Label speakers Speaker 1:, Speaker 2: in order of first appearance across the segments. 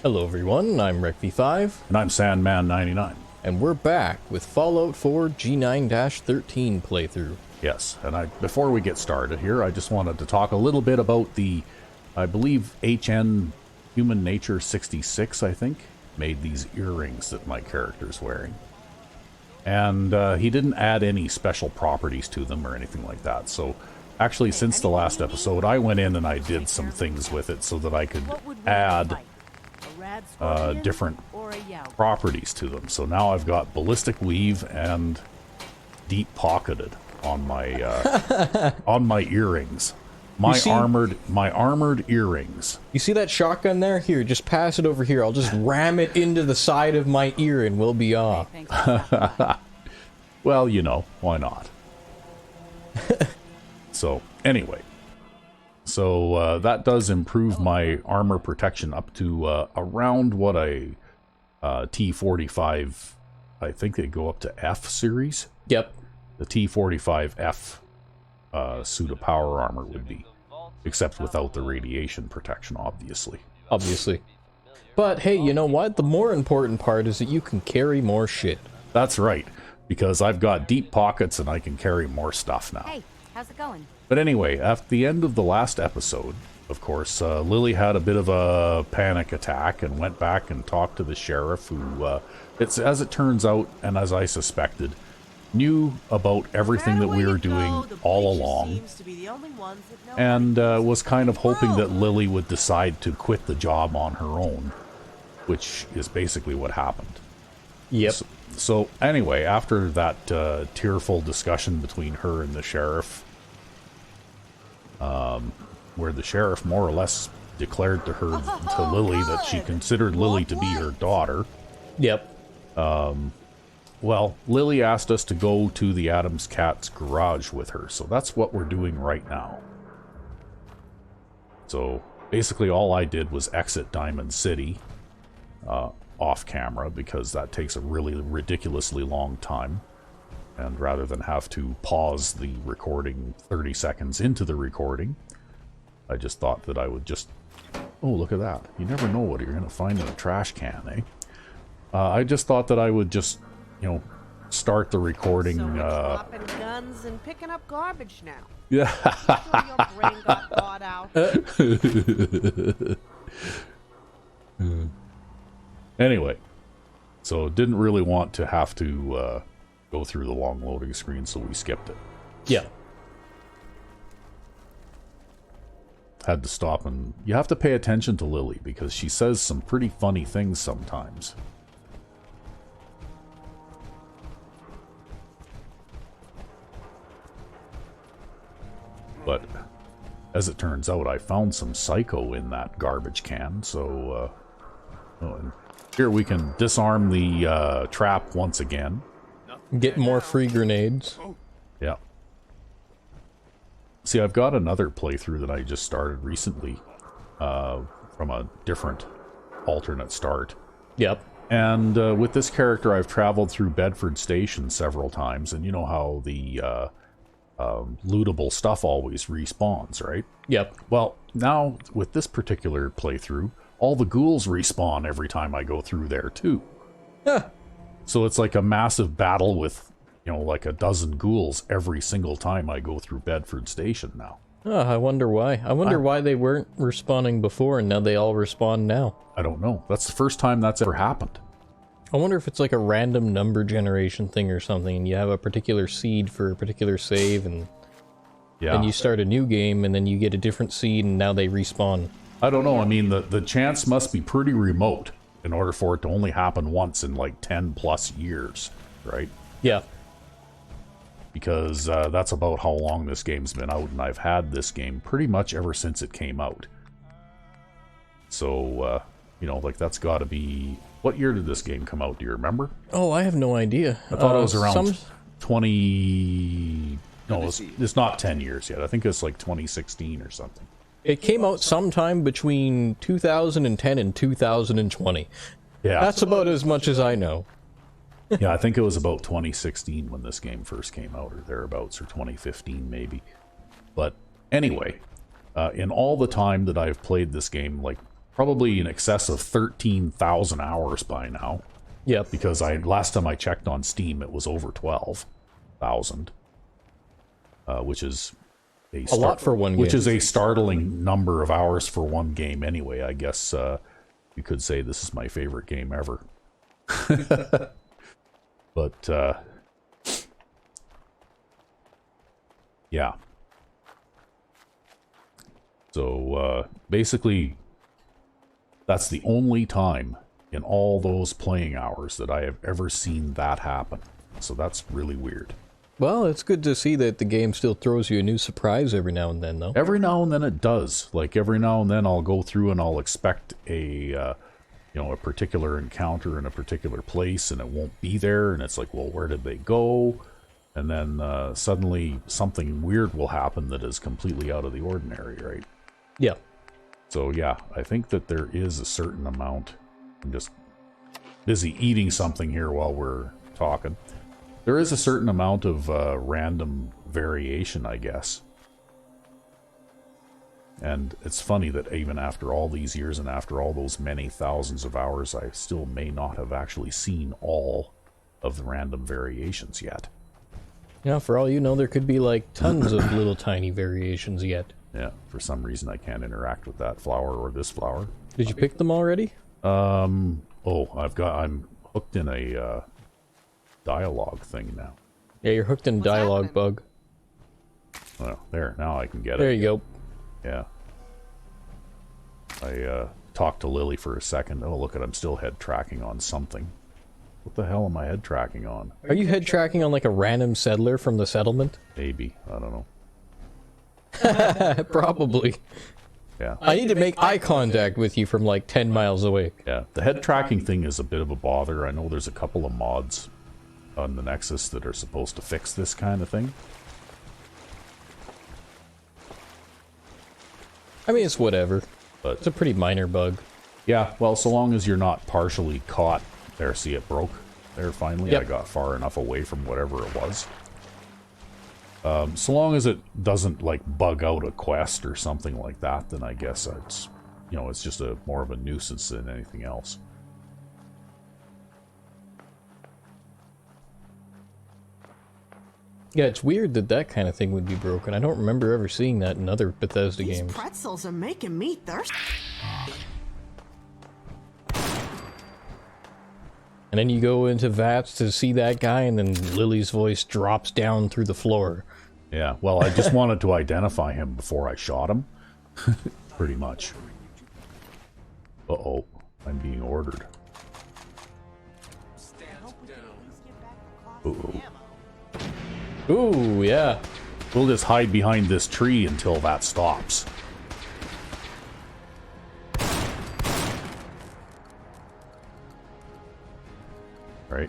Speaker 1: Hello everyone, I'm RecV5,
Speaker 2: And I'm Sandman99.
Speaker 1: and we're back with Fallout 4 G9-13 playthrough.
Speaker 2: Yes, and before we get started here, I just wanted to talk a little bit about the, I believe, HN Human Nature 66, I think, made these earrings that my character's wearing. And he didn't add any special properties to them or anything like that, so actually since the last episode, I went in and I did some things with it so that I could add different properties to them. So now I've got ballistic weave and deep pocketed on my on my earrings. My armored earrings.
Speaker 1: You see that shotgun there? Here, just pass it over here. I'll just ram it into the side of my ear and we'll be off.
Speaker 2: Well, you know, why not? So, anyway. So, that does improve my armor protection up to around what a T45, I think they go up to F series.
Speaker 1: Yep.
Speaker 2: The T45F suit of power armor would be. Except without the radiation protection, obviously.
Speaker 1: Obviously. But hey, you know what? The more important part is that you can carry more shit.
Speaker 2: That's right. Because I've got deep pockets and I can carry more stuff now.
Speaker 3: Hey, how's it going?
Speaker 2: But anyway, at the end of the last episode, of course, Lily had a bit of a panic attack and went back and talked to the sheriff who, as it turns out, and as I suspected, knew about everything that we were doing all along, and was kind of hoping that Lily would decide to quit the job on her own, which is basically what happened.
Speaker 1: Yep.
Speaker 2: So anyway, after that tearful discussion between her and the sheriff, where the sheriff more or less declared to Lily that she considered Lily to be her daughter.
Speaker 1: Yep.
Speaker 2: Well, Lily asked us to go to the Adams Cat's garage with her, so that's what we're doing right now. So basically all I did was exit Diamond City off camera, because that takes a really ridiculously long time. And rather than have to pause the recording 30 seconds into the recording, I just thought that I would just... Oh, look at that. You never know what you're going to find in a trash can, eh? I just thought that I would just, you know, start the recording...
Speaker 4: Dropping guns and picking up garbage now.
Speaker 2: Yeah.
Speaker 4: Sure your brain got thawed out.
Speaker 2: Anyway, so didn't really want to have to go through the long loading screen, so we skipped it.
Speaker 1: Yeah.
Speaker 2: Had to stop, and you have to pay attention to Lily because she says some pretty funny things sometimes. But as it turns out, I found some psycho in that garbage can, so oh, and here we can disarm the trap once again.
Speaker 1: Get more free grenades.
Speaker 2: Yeah. See, I've got another playthrough that I just started recently from a different alternate start.
Speaker 1: Yep.
Speaker 2: And with this character, I've traveled through Bedford Station several times, and you know how the lootable stuff always respawns, right?
Speaker 1: Yep.
Speaker 2: Well, now with this particular playthrough, all the ghouls respawn every time I go through there too.
Speaker 1: Huh.
Speaker 2: So it's like a massive battle with, you know, like a dozen ghouls every single time I go through Bedford Station now.
Speaker 1: Oh, I wonder why. I wonder why they weren't respawning before and now they all respawn now.
Speaker 2: I don't know. That's the first time that's ever happened.
Speaker 1: I wonder if it's like a random number generation thing or something, and you have a particular seed for a particular save, and then you start a new game, and then you get a different seed, and now they respawn.
Speaker 2: I don't know. I mean, the chance must be pretty remote in order for it to only happen once in like 10 plus years, right?
Speaker 1: Yeah.
Speaker 2: Because that's about how long this game's been out, and I've had this game pretty much ever since it came out. So, you know, like that's got to be... What year did this game come out? Do you remember?
Speaker 1: Oh, I have no idea.
Speaker 2: I thought it was around 20... No, it's not 10 years yet. I think it's like 2016 or something.
Speaker 1: It came out sometime between 2010 and 2020.
Speaker 2: Yeah.
Speaker 1: That's about as much as I know.
Speaker 2: Yeah, I think it was about 2016 when this game first came out, or thereabouts, or 2015 maybe. But anyway, in all the time that I've played this game, like probably in excess of 13,000 hours by now.
Speaker 1: Yep.
Speaker 2: Because last time I checked on Steam, it was over 12,000, which is a
Speaker 1: lot for one game.
Speaker 2: Which is a startling number of hours for one game anyway. I guess you could say this is my favorite game ever. But, yeah. So, basically, that's the only time in all those playing hours that I have ever seen that happen. So that's really weird.
Speaker 1: Well, it's good to see that the game still throws you a new surprise every now and then, though.
Speaker 2: Every now and then it does. Like, every now and then I'll go through and I'll expect a particular encounter in a particular place, and it won't be there, and it's like, well, where did they go? And then suddenly something weird will happen that is completely out of the ordinary, right?
Speaker 1: Yeah.
Speaker 2: So, yeah, I think that there is a certain amount. I'm just busy eating something here while we're talking. There is a certain amount of random variation, I guess. And it's funny that even after all these years and after all those many thousands of hours, I still may not have actually seen all of the random variations yet.
Speaker 1: Yeah, for all you know, there could be like tons of little tiny variations yet.
Speaker 2: Yeah, for some reason I can't interact with that flower or this flower.
Speaker 1: Did you pick them already?
Speaker 2: I'm hooked in a dialogue thing now.
Speaker 1: Yeah, you're hooked in dialogue bug.
Speaker 2: Well, there, now I can get it.
Speaker 1: There you go.
Speaker 2: Yeah. I talked to Lily for a second. Oh, look at, I'm still head tracking on something. What the hell am I head tracking on?
Speaker 1: Are you head tracking on like a random settler from the settlement?
Speaker 2: Maybe. I don't know.
Speaker 1: Probably.
Speaker 2: Yeah.
Speaker 1: I need to make eye contact with you from like 10 miles away.
Speaker 2: Yeah. The head tracking thing is a bit of a bother. I know there's a couple of mods on the Nexus that are supposed to fix this kind of thing.
Speaker 1: I mean, it's whatever.
Speaker 2: But
Speaker 1: it's a pretty minor bug.
Speaker 2: Yeah, well, so long as you're not partially caught. There, see, it broke. There, finally. Yep. I got far enough away from whatever it was. So long as it doesn't, like, bug out a quest or something like that, then I guess it's, it's just more of a nuisance than anything else.
Speaker 1: Yeah, it's weird that that kind of thing would be broken. I don't remember ever seeing that in other Bethesda games.
Speaker 4: These pretzels are making me thirsty.
Speaker 1: And then you go into VATS to see that guy, and then Lily's voice drops down through the floor.
Speaker 2: Yeah, well, I just wanted to identify him before I shot him. Pretty much. Uh-oh, I'm being ordered. Uh-oh.
Speaker 1: Ooh, yeah.
Speaker 2: We'll just hide behind this tree until that stops. Right.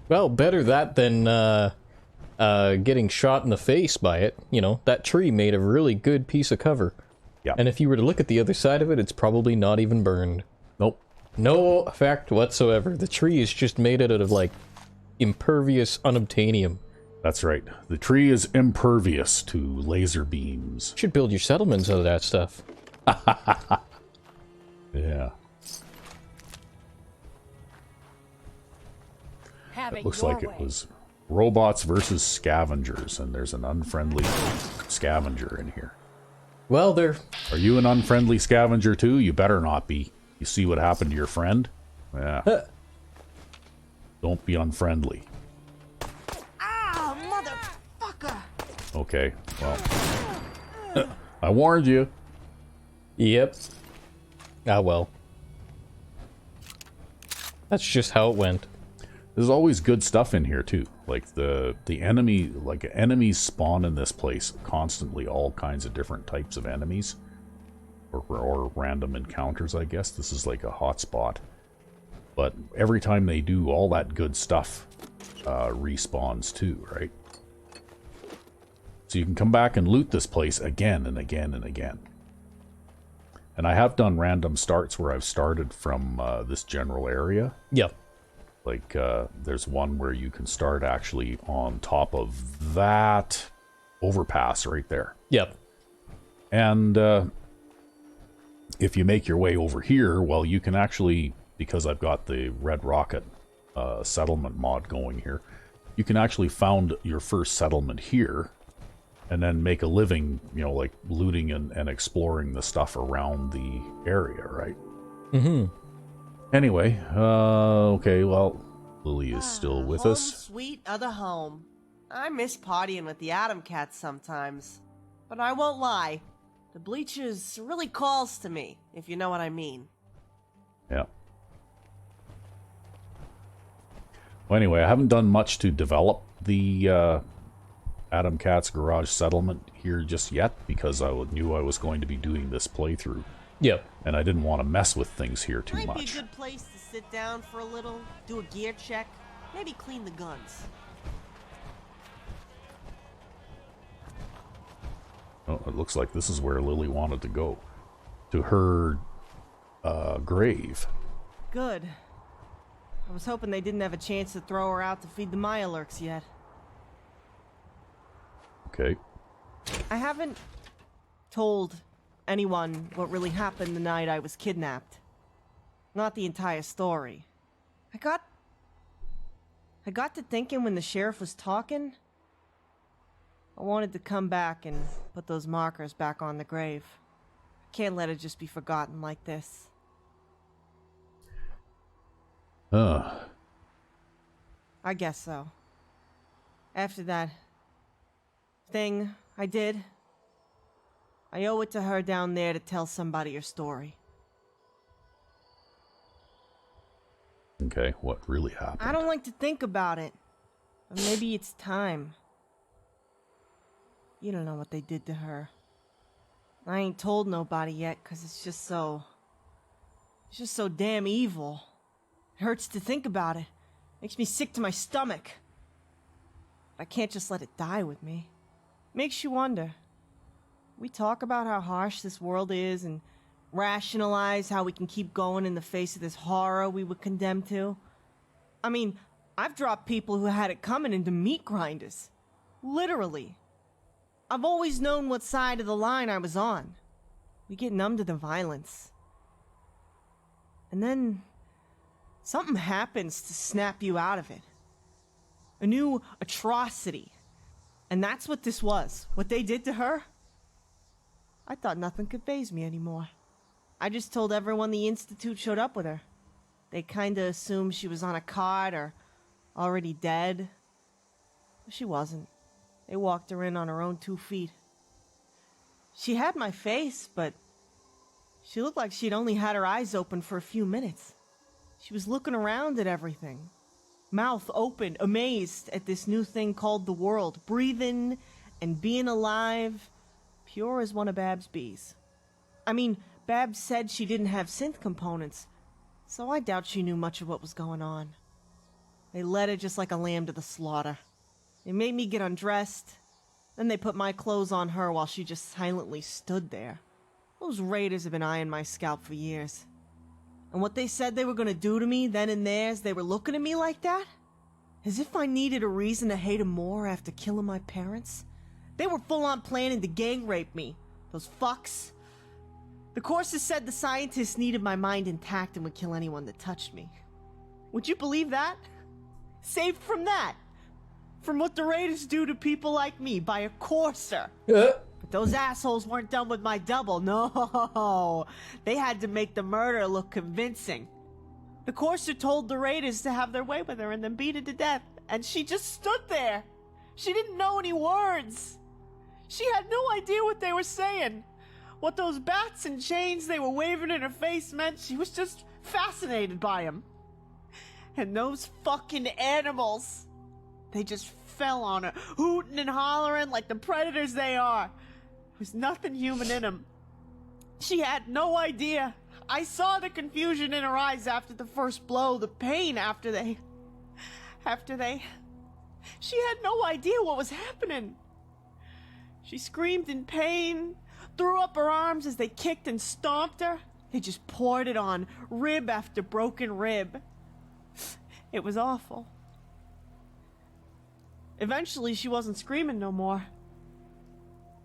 Speaker 1: Well, better that than getting shot in the face by it. That tree made a really good piece of cover.
Speaker 2: Yeah.
Speaker 1: And if you were to look at the other side of it, it's probably not even burned.
Speaker 2: Nope.
Speaker 1: No effect whatsoever. The tree is just made out of, like, impervious unobtainium.
Speaker 2: That's right. The tree is impervious to laser beams.
Speaker 1: You should build your settlements out of that stuff.
Speaker 2: Yeah. It looks like it was robots versus scavengers, and there's an unfriendly scavenger in here.
Speaker 1: Well,
Speaker 2: Are you an unfriendly scavenger too? You better not be. You see what happened to your friend? Yeah. Don't be unfriendly.
Speaker 4: Ah, motherfucker!
Speaker 2: Okay, well. I warned you.
Speaker 1: Yep. Ah, well. That's just how it went.
Speaker 2: There's always good stuff in here too. Like the enemy, like enemies spawn in this place constantly, all kinds of different types of enemies. Or random encounters, I guess. This is like a hotspot. But every time they do, all that good stuff respawns too, right? So you can come back and loot this place again and again and again. And I have done random starts where I've started from this general area.
Speaker 1: Yep.
Speaker 2: Like, there's one where you can start actually on top of that overpass right there.
Speaker 1: Yep.
Speaker 2: And if you make your way over here, well, you can actually, because I've got the Red Rocket settlement mod going here, you can actually found your first settlement here and then make a living, you know, like looting and exploring the stuff around the area, right?
Speaker 1: Mm-hmm.
Speaker 2: Anyway, okay, well, Lily is still with
Speaker 3: home,
Speaker 2: us.
Speaker 3: Sweet other home. I miss partying with the Atom Cats sometimes. But I won't lie, the Bleachers really calls to me, if you know what I mean.
Speaker 2: Yeah. Well, anyway, I haven't done much to develop the Atom Cat's garage settlement here just yet because I knew I was going to be doing this playthrough.
Speaker 1: Yep.
Speaker 2: And I didn't want to mess with things here too
Speaker 3: Might
Speaker 2: much.
Speaker 3: be a good place to sit down for a little, do a gear check, maybe clean the guns.
Speaker 2: Oh, it looks like this is where Lily wanted to go. To her grave.
Speaker 3: Good. I was hoping they didn't have a chance to throw her out to feed the Mirelurks yet.
Speaker 2: Okay.
Speaker 3: I haven't told anyone what really happened the night I was kidnapped. Not the entire story. I got to thinking when the sheriff was talking, I wanted to come back and put those markers back on the grave. I can't let it just be forgotten like this.
Speaker 2: Uh.
Speaker 3: I guess so. After that thing I did, I owe it to her down there to tell somebody her story.
Speaker 2: Okay, what really happened?
Speaker 3: I don't like to think about it. But maybe it's time. You don't know what they did to her. I ain't told nobody yet, 'cause it's just so damn evil. It hurts to think about it. Makes me sick to my stomach. I can't just let it die with me. Makes you wonder. We talk about how harsh this world is and rationalize how we can keep going in the face of this horror we were condemned to. I mean, I've dropped people who had it coming into meat grinders. Literally. I've always known what side of the line I was on. We get numb to the violence. And then something happens to snap you out of it. A new atrocity. And that's what this was. What they did to her. I thought nothing could faze me anymore. I just told everyone the Institute showed up with her. They kinda assumed she was on a cart or already dead. But she wasn't. They walked her in on her own 2 feet. She had my face, but she looked like she'd only had her eyes open for a few minutes. She was looking around at everything. Mouth open, amazed at this new thing called the world. Breathing and being alive. Pure as one of Babs' bees. I mean, Babs said she didn't have synth components, so I doubt she knew much of what was going on. They led her just like a lamb to the slaughter. They made me get undressed, then they put my clothes on her while she just silently stood there. Those raiders have been eyeing my scalp for years. And what they said they were gonna do to me then and there as they were looking at me like that? As if I needed a reason to hate them more after killing my parents? They were full on planning to gang rape me. Those fucks. The courses said the scientists needed my mind intact and would kill anyone that touched me. Would you believe that? Saved from that. From what the raiders do to people like me by a courser. But those assholes weren't done with my double, no. They had to make the murder look convincing. The courser told the raiders to have their way with her and then beat her to death. And she just stood there. She didn't know any words. She had no idea what they were saying. What those bats and chains they were waving in her face meant. She was just fascinated by them. And those fucking animals. They just fell on her, hooting and hollering like the predators they are. There was nothing human in them. She had no idea. I saw the confusion in her eyes after the first blow, the pain after they... She had no idea what was happening. She screamed in pain, threw up her arms as they kicked and stomped her. They just poured it on, rib after broken rib. It was awful. Eventually, she wasn't screaming no more.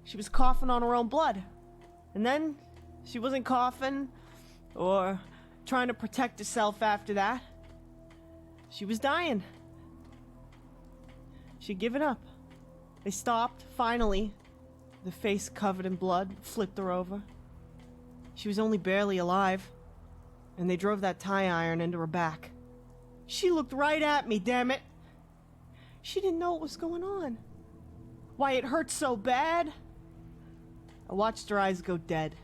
Speaker 3: she was coughing on her own blood. And then she wasn't coughing or trying to protect herself after that. She was dying. She'd given up. They stopped, finally. The face covered in blood flipped her over. She was only barely alive, and they drove that tie iron into her back. She looked right at me, damn it. She didn't know what was going on. Why it hurt so bad. I watched her eyes go dead.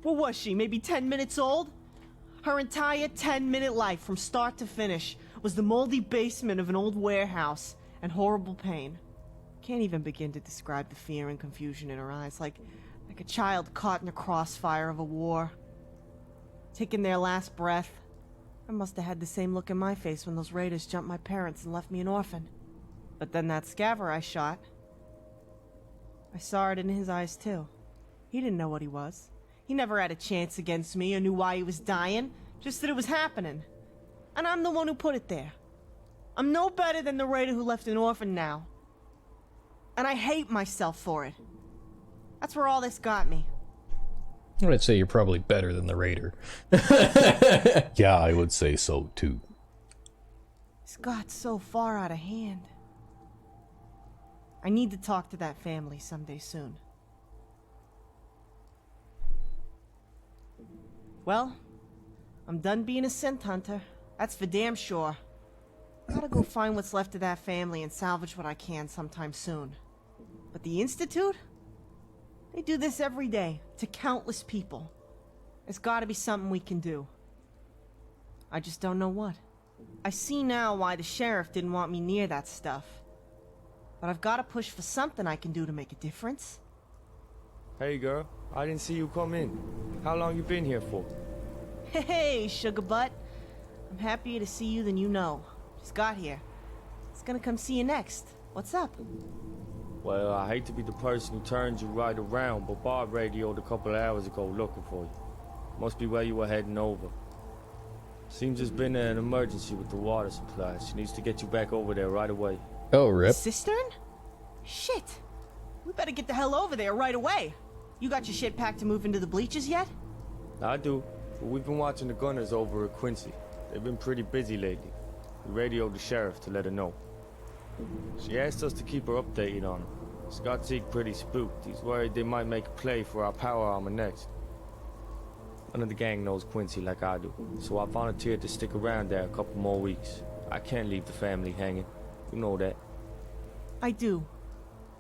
Speaker 3: What was she, maybe 10 minutes old? Her entire 10-minute life, from start to finish, was the moldy basement of an old warehouse and horrible pain. Can't even begin to describe the fear and confusion in her eyes, like a child caught in the crossfire of a war. Taking their last breath. I must have had the same look in my face when those raiders jumped my parents and left me an orphan. But then that scaver I shot, I saw it in his eyes too. He didn't know what he was. He never had a chance against me or knew why he was dying, just that it was happening. And I'm the one who put it there. I'm no better than the raider who left an orphan now. And I hate myself for it. That's where all this got me.
Speaker 1: I'd say you're probably better than the raider.
Speaker 2: Yeah, I would say so too.
Speaker 3: This got so far out of hand. I need to talk to that family someday soon. Well, I'm done being a scent hunter. That's for damn sure. Gotta go find what's left of that family and salvage what I can sometime soon. But the Institute? They do this every day, to countless people. There's gotta be something we can do. I just don't know what. I see now why the sheriff didn't want me near that stuff. But I've gotta push for something I can do to make a difference.
Speaker 5: Hey girl, I didn't see you come in. How long you been here for?
Speaker 3: Hey, sugar butt. I'm happier to see you than you know. Just got here. It's gonna come see you next. What's up?
Speaker 5: Well, I hate to be the person who turns you right around, but Bob radioed a couple of hours ago looking for you. Must be where you were heading over. Seems there's been an emergency with the water supply. She needs to get you back over there right away.
Speaker 1: Oh, rip.
Speaker 3: Cistern? Shit. We better get the hell over there right away. You got your shit packed to move into the Bleachers yet?
Speaker 5: I do, but we've been watching the gunners over at Quincy. They've been pretty busy lately. We radioed the sheriff to let her know. She asked us to keep her updated on him. Scott's pretty spooked. He's worried they might make a play for our power armor next. None of the gang knows Quincy like I do, so I volunteered to stick around there a couple more weeks. I can't leave the family hanging. You know that.
Speaker 3: I do.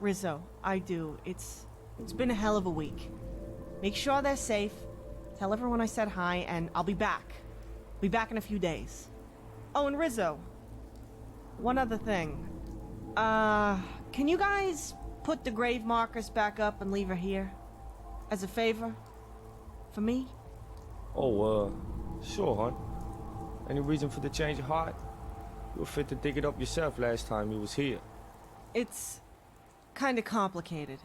Speaker 3: Rizzo, I do. It's been a hell of a week. Make sure they're safe. Tell everyone I said hi, and I'll be back. Be back in a few days. Oh, and Rizzo. One other thing. Can you guys put the grave markers back up and leave her here? As a favor? For me?
Speaker 5: Oh, sure, hon. Any reason for the change of heart? You were fit to dig it up yourself last time you was here.
Speaker 3: It's kinda complicated.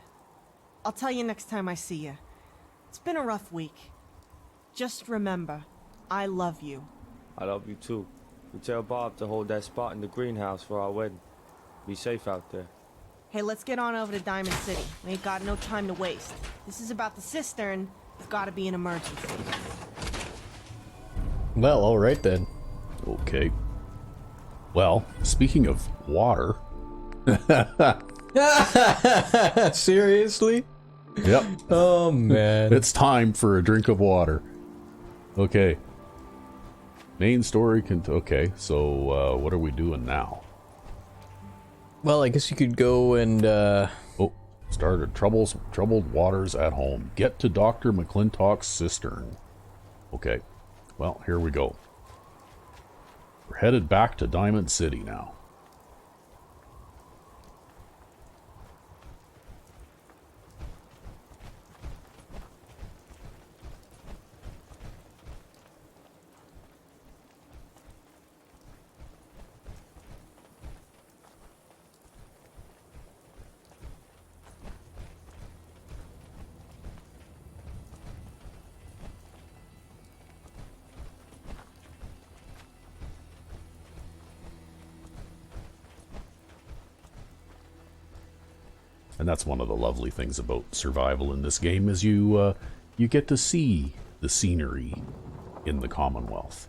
Speaker 3: I'll tell you next time I see you. It's been a rough week. Just remember, I love you.
Speaker 5: I love you too. You tell Bob to hold that spot in the greenhouse for our wedding. Be safe out there.
Speaker 3: Hey, let's get on over to Diamond City. We ain't got no time to waste. This is about the cistern. It's gotta be an emergency.
Speaker 1: Well, alright then.
Speaker 2: Okay. Well, speaking of water.
Speaker 1: Seriously?
Speaker 2: Yep.
Speaker 1: Oh, man.
Speaker 2: It's time for a drink of water. Okay. Main story okay, so what are we doing now?
Speaker 1: Well, I guess you could go and,
Speaker 2: Oh, started troubled waters at home. Get to Dr. McClintock's cistern. Okay, well, here we go. We're headed back to Diamond City now. And that's one of the lovely things about survival in this game is you get to see the scenery in the Commonwealth.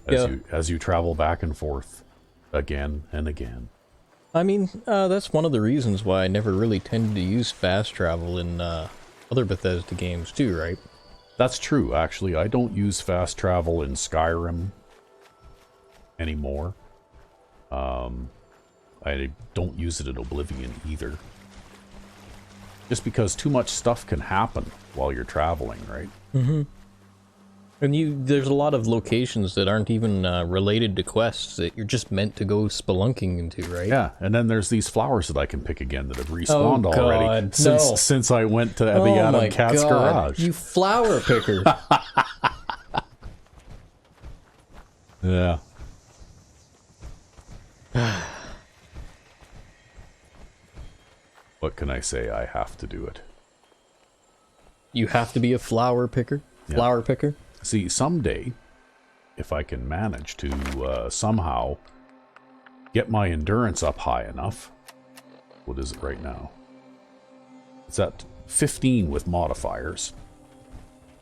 Speaker 2: As you travel back and forth again and again.
Speaker 1: I mean, that's one of the reasons why I never really tended to use fast travel in other Bethesda games too, right?
Speaker 2: That's true, actually. I don't use fast travel in Skyrim anymore. I don't use it in Oblivion either. Just because too much stuff can happen while you're traveling, right?
Speaker 1: Mm-hmm. And there's a lot of locations that aren't even related to quests that you're just meant to go spelunking into, right?
Speaker 2: Yeah, and then there's these flowers that I can pick again that have respawned
Speaker 1: God,
Speaker 2: already since I went to the Adam Cat's garage.
Speaker 1: You flower picker!
Speaker 2: Yeah. What can I say? I have to do it.
Speaker 1: You have to be a flower picker?
Speaker 2: Yeah.
Speaker 1: Flower picker?
Speaker 2: See, someday, if I can manage to somehow get my endurance up high enough, what is it right now? It's at 15 with modifiers.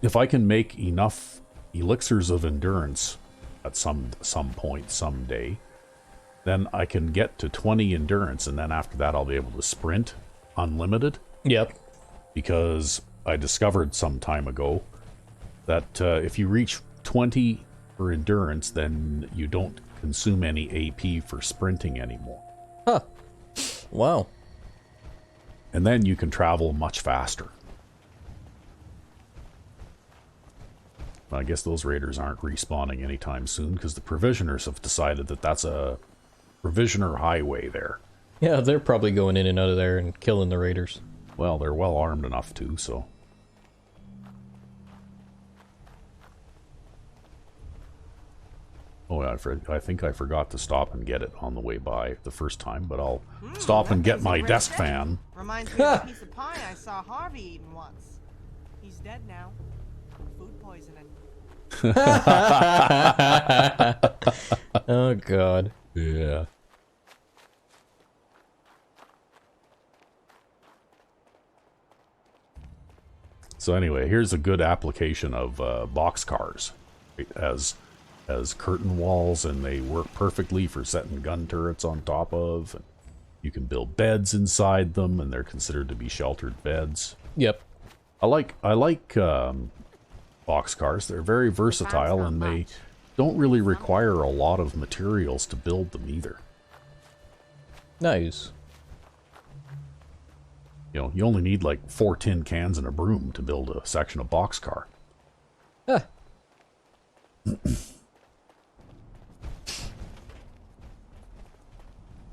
Speaker 2: If I can make enough elixirs of endurance at some point, someday, then I can get to 20 endurance, and then after that I'll be able to sprint unlimited.
Speaker 1: Yep.
Speaker 2: Because I discovered some time ago that if you reach 20 for endurance, then you don't consume any AP for sprinting anymore.
Speaker 1: Huh. Wow.
Speaker 2: And then you can travel much faster. I guess those raiders aren't respawning anytime soon because the provisioners have decided that that's a provisioner highway there.
Speaker 1: Yeah, they're probably going in and out of there and killing the raiders.
Speaker 2: Well, they're well armed enough to, so... Oh, I think I forgot to stop and get it on the way by the first time, but I'll stop and get my desk fan.
Speaker 3: Reminds me of a piece of pie I saw Harvey eating once. He's dead now. Food poisoning.
Speaker 1: Oh, God.
Speaker 2: Yeah. So anyway, here's a good application of boxcars as curtain walls, and they work perfectly for setting gun turrets on top of. And you can build beds inside them, and they're considered to be sheltered beds.
Speaker 1: Yep.
Speaker 2: I like boxcars. They're very versatile, and they don't really require a lot of materials to build them either.
Speaker 1: Nice.
Speaker 2: You know, you only need like 4 tin cans and a broom to build a section of boxcar.
Speaker 1: Huh.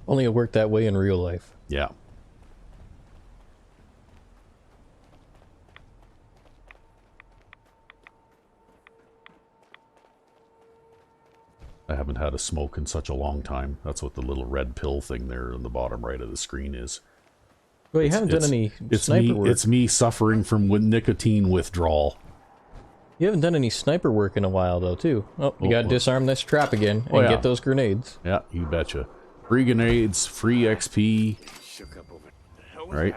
Speaker 1: Only it worked that way in real life.
Speaker 2: Yeah. I haven't had a smoke in such a long time. That's what the little red pill thing there on the bottom right of the screen is.
Speaker 1: Well, you haven't done any sniper work.
Speaker 2: It's me suffering from nicotine withdrawal.
Speaker 1: You haven't done any sniper work in a while, though, too. Oh, you gotta disarm this trap again and get those grenades.
Speaker 2: Yeah, you betcha. Free grenades, free XP. Right?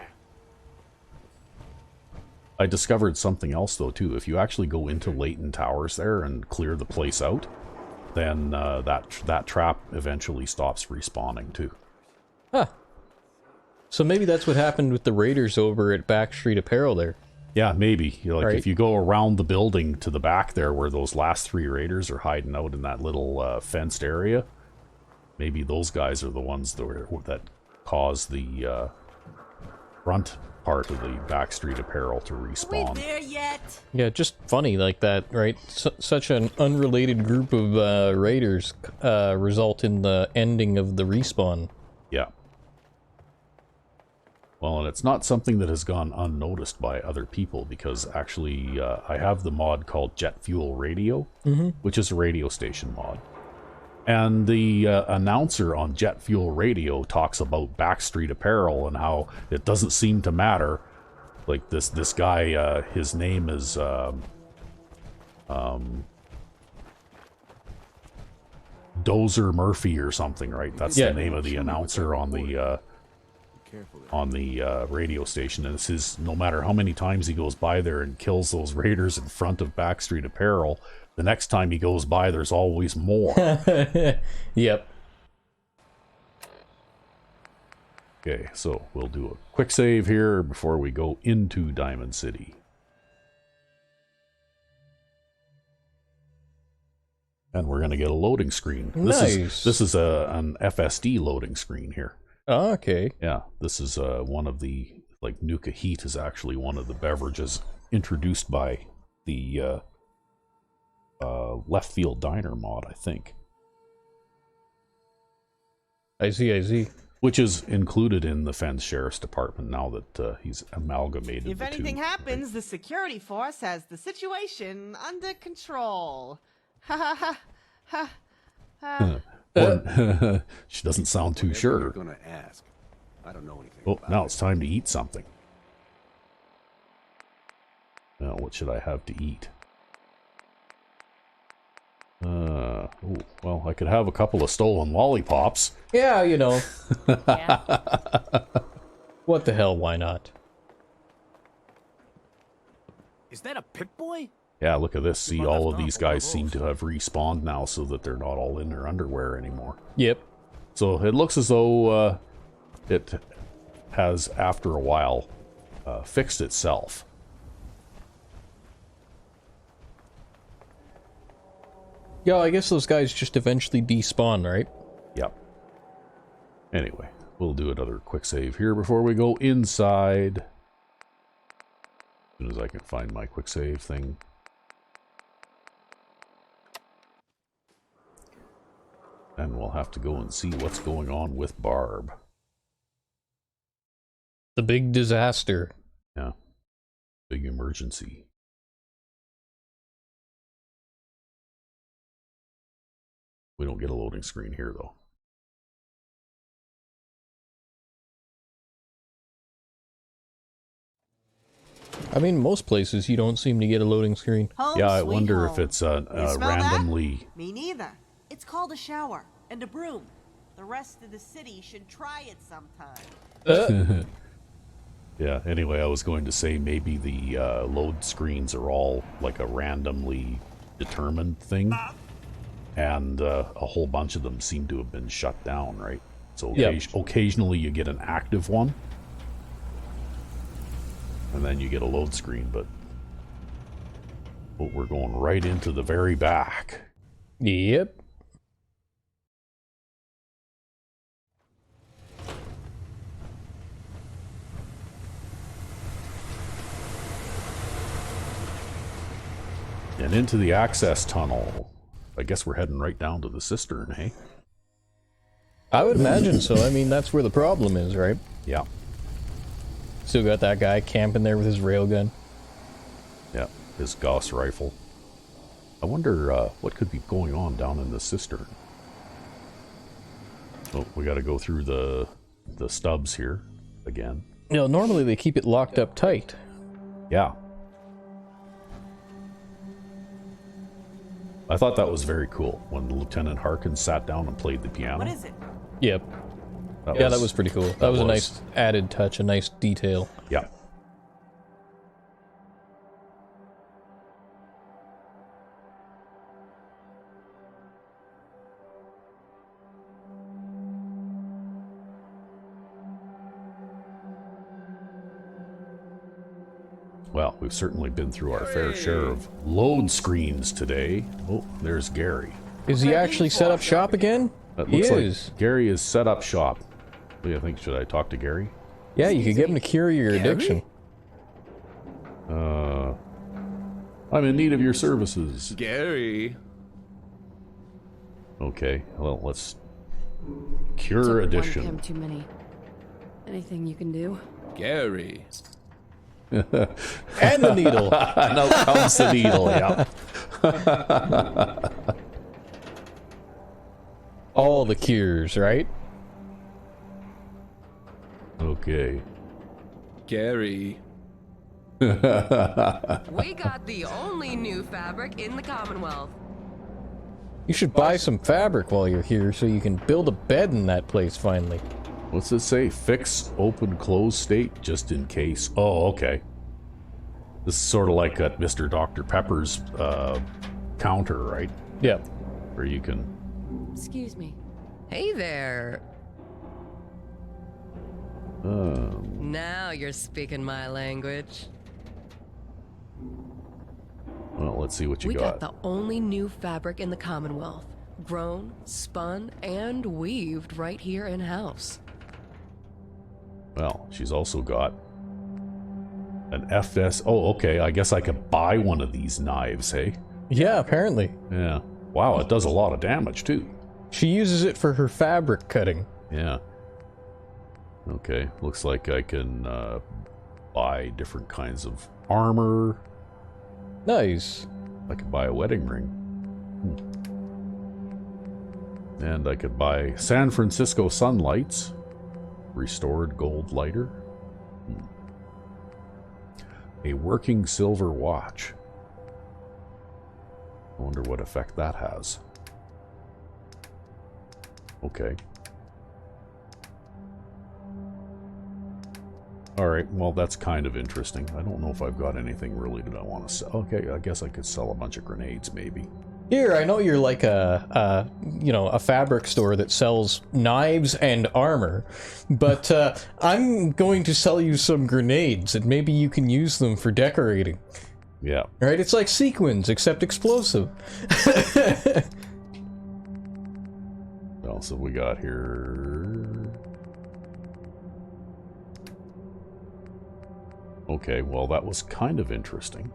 Speaker 2: I discovered something else, though, too. If you actually go into Leighton Towers there and clear the place out, then that trap eventually stops respawning, too.
Speaker 1: Huh. So maybe that's what happened with the raiders over at Backstreet Apparel there.
Speaker 2: Yeah, maybe. If you go around the building to the back there where those last 3 raiders are hiding out in that little fenced area, maybe those guys are the ones that cause the front part of the Backstreet Apparel to respawn.
Speaker 3: We there yet?
Speaker 1: Yeah, just funny like that, right? Such an unrelated group of raiders result in the ending of the respawn.
Speaker 2: Yeah. Well, and it's not something that has gone unnoticed by other people, because actually I have the mod called Jet Fuel Radio, which is a radio station mod. And the announcer on Jet Fuel Radio talks about Backstreet Apparel and how it doesn't seem to matter. Like this guy, his name is Dozer Murphy or something, right? That's the name of the announcer on the on the radio station, and this is no matter how many times he goes by there and kills those raiders in front of Backstreet Apparel, the next time he goes by, there's always more.
Speaker 1: Yep.
Speaker 2: Okay, so we'll do a quick save here before we go into Diamond City. And we're going to get a loading screen.
Speaker 1: Nice.
Speaker 2: This is an FSD loading screen here.
Speaker 1: Oh, okay.
Speaker 2: Yeah, this is one of the, like, Nuka Heat is actually one of the beverages introduced by the Left Field Diner mod, I think.
Speaker 1: I see.
Speaker 2: Which is included in the Fens Sheriff's Department now that he's amalgamated
Speaker 3: If
Speaker 2: the
Speaker 3: anything
Speaker 2: two.
Speaker 3: happens, the security force has the situation under control. Ha ha ha ha.
Speaker 2: Well, she doesn't sound too sure.
Speaker 6: You're gonna ask. I don't know anything.
Speaker 2: Oh,
Speaker 6: about
Speaker 2: now
Speaker 6: it.
Speaker 2: it's time to eat something. Now, what should I have to eat? Oh, well, I could have a couple of stolen lollipops.
Speaker 1: Yeah, you know. What the hell, why not?
Speaker 6: Is that a Pip-Boy?
Speaker 2: Yeah, look at this. See,
Speaker 6: Well,
Speaker 2: all
Speaker 6: that's
Speaker 2: of these
Speaker 6: not one of
Speaker 2: guys seem
Speaker 6: those.
Speaker 2: to have respawned now so that they're not all in their underwear anymore.
Speaker 1: Yep.
Speaker 2: So it looks as though it has, after a while, fixed itself.
Speaker 1: Yeah, I guess those guys just eventually despawn, right?
Speaker 2: Yep. Anyway, we'll do another quick save here before we go inside. As soon as I can find my quick save thing. And we'll have to go and see what's going on with Barb.
Speaker 1: The big disaster.
Speaker 2: Yeah. Big emergency. We don't get a loading screen here, though.
Speaker 1: I mean, most places you don't seem to get a loading screen.
Speaker 3: Home,
Speaker 2: Yeah, I
Speaker 3: sweet
Speaker 2: wonder
Speaker 3: home.
Speaker 2: if it's
Speaker 3: You smell that?
Speaker 2: randomly...
Speaker 3: Me neither. It's called a shower and a broom. The rest of the city should try it sometime.
Speaker 2: Yeah, anyway, I was going to say maybe the load screens are all like a randomly determined thing. And a whole bunch of them seem to have been shut down, right? So
Speaker 1: Yep.
Speaker 2: occasionally you get an active one. And then you get a load screen, but we're going right into the very back.
Speaker 1: Yep.
Speaker 2: And into the access tunnel. I guess we're heading right down to the cistern, hey?
Speaker 1: I would imagine so. I mean, that's where the problem is, right?
Speaker 2: Yeah.
Speaker 1: Still got that guy camping there with his railgun.
Speaker 2: Yeah, his Gauss rifle. I wonder what could be going on down in the cistern. Oh, we got to go through the stubs here again.
Speaker 1: You know, normally they keep it locked up tight.
Speaker 2: Yeah. I thought that was very cool when Lieutenant Harkins sat down and played the piano.
Speaker 3: What is it?
Speaker 1: Yep. Yeah, that was pretty cool. That was a nice added touch, a nice detail.
Speaker 2: Yeah. Well, we've certainly been through our fair share of load screens today. Oh, there's Gary.
Speaker 1: Is he actually set up shop again?
Speaker 2: It
Speaker 1: He
Speaker 2: looks
Speaker 1: is.
Speaker 2: like Gary is set up shop. What do you think? Should I talk to Gary?
Speaker 1: Yeah, you could get him to cure your addiction.
Speaker 2: I'm in need of your services.
Speaker 6: Gary.
Speaker 2: Okay, well, let's cure
Speaker 7: Took
Speaker 2: addiction.
Speaker 7: One too many. Anything you can do?
Speaker 6: Gary.
Speaker 1: And the needle.
Speaker 2: Now comes the needle, yeah.
Speaker 1: All the cures, right?
Speaker 2: Okay.
Speaker 6: Gary.
Speaker 8: We got the only new fabric in the Commonwealth.
Speaker 1: You should buy some fabric while you're here so you can build a bed in that place finally.
Speaker 2: What's it say? Fix open close state just in case. Oh, okay. This is sort of like at Mr. Dr. Pepper's counter, right?
Speaker 1: Yeah.
Speaker 2: Where you can...
Speaker 7: Excuse me.
Speaker 8: Hey there. Now you're speaking my language.
Speaker 2: Well, let's see what you
Speaker 8: We
Speaker 2: got.
Speaker 8: got the only new fabric in the Commonwealth. Grown, spun, and weaved right here in-house.
Speaker 2: Well, she's also got an FS... Oh, okay. I guess I could buy one of these knives, hey?
Speaker 1: Yeah, apparently.
Speaker 2: Yeah. Wow, it does a lot of damage, too.
Speaker 1: She uses it for her fabric cutting.
Speaker 2: Yeah. Okay. Looks like I can buy different kinds of armor.
Speaker 1: Nice.
Speaker 2: I could buy a wedding ring. And I could buy San Francisco sunlights. Restored gold lighter. A working silver watch. I wonder what effect that has. Okay. Alright, well that's kind of interesting. I don't know if I've got anything really that I want to sell. Okay, I guess I could sell a bunch of grenades maybe.
Speaker 1: Here, I know you're like a fabric store that sells knives and armor, but I'm going to sell you some grenades, and maybe you can use them for decorating.
Speaker 2: Yeah.
Speaker 1: Right? It's like sequins, except explosive.
Speaker 2: What else have we got here? Okay, well that was kind of interesting.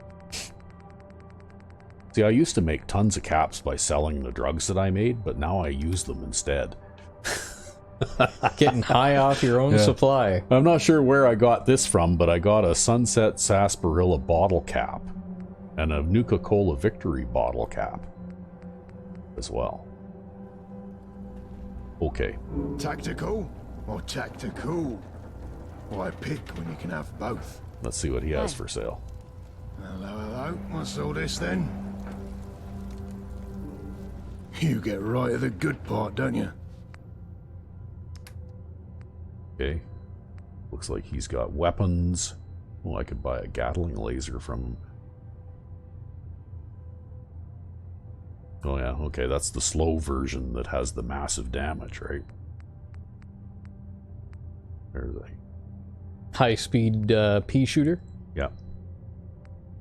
Speaker 2: See, I used to make tons of caps by selling the drugs that I made, but now I use them instead.
Speaker 1: Getting high off your own supply.
Speaker 2: I'm not sure where I got this from, but I got a Sunset Sarsaparilla bottle cap and a Nuka-Cola Victory bottle cap as well. Okay.
Speaker 9: Tactical or tactical? Why pick when you can have both?
Speaker 2: Let's see what he has for sale.
Speaker 9: Hello, hello. What's all this then? You get right at the good part, don't you?
Speaker 2: Okay. Looks like he's got weapons. Well, I could buy a Gatling laser from him. Oh yeah, okay, that's the slow version that has the massive damage, right? Where are they?
Speaker 1: High-speed pea shooter?
Speaker 2: Yeah.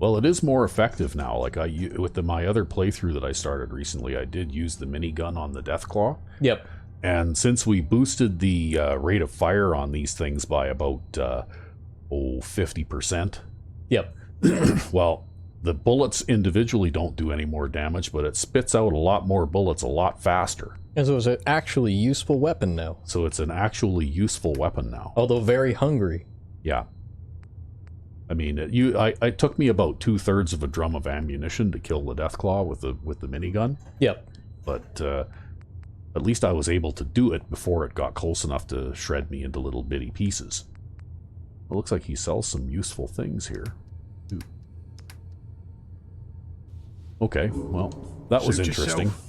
Speaker 2: Well, it is more effective now. Like with my other playthrough that I started recently, I did use the minigun on the Deathclaw.
Speaker 1: Yep.
Speaker 2: And since we boosted the rate of fire on these things by about 50%.
Speaker 1: Yep.
Speaker 2: Well, the bullets individually don't do any more damage, but it spits out a lot more bullets a lot faster.
Speaker 1: And so it's an actually useful weapon now.
Speaker 2: So it's an actually useful weapon now.
Speaker 1: Although very hungry.
Speaker 2: Yeah. I mean, it took me about 2/3 of a drum of ammunition to kill the Deathclaw with the minigun.
Speaker 1: Yep.
Speaker 2: But at least I was able to do it before it got close enough to shred me into little bitty pieces. It looks like he sells some useful things here. Ooh. Okay, well, that was
Speaker 9: Suit
Speaker 2: interesting.
Speaker 9: yourself.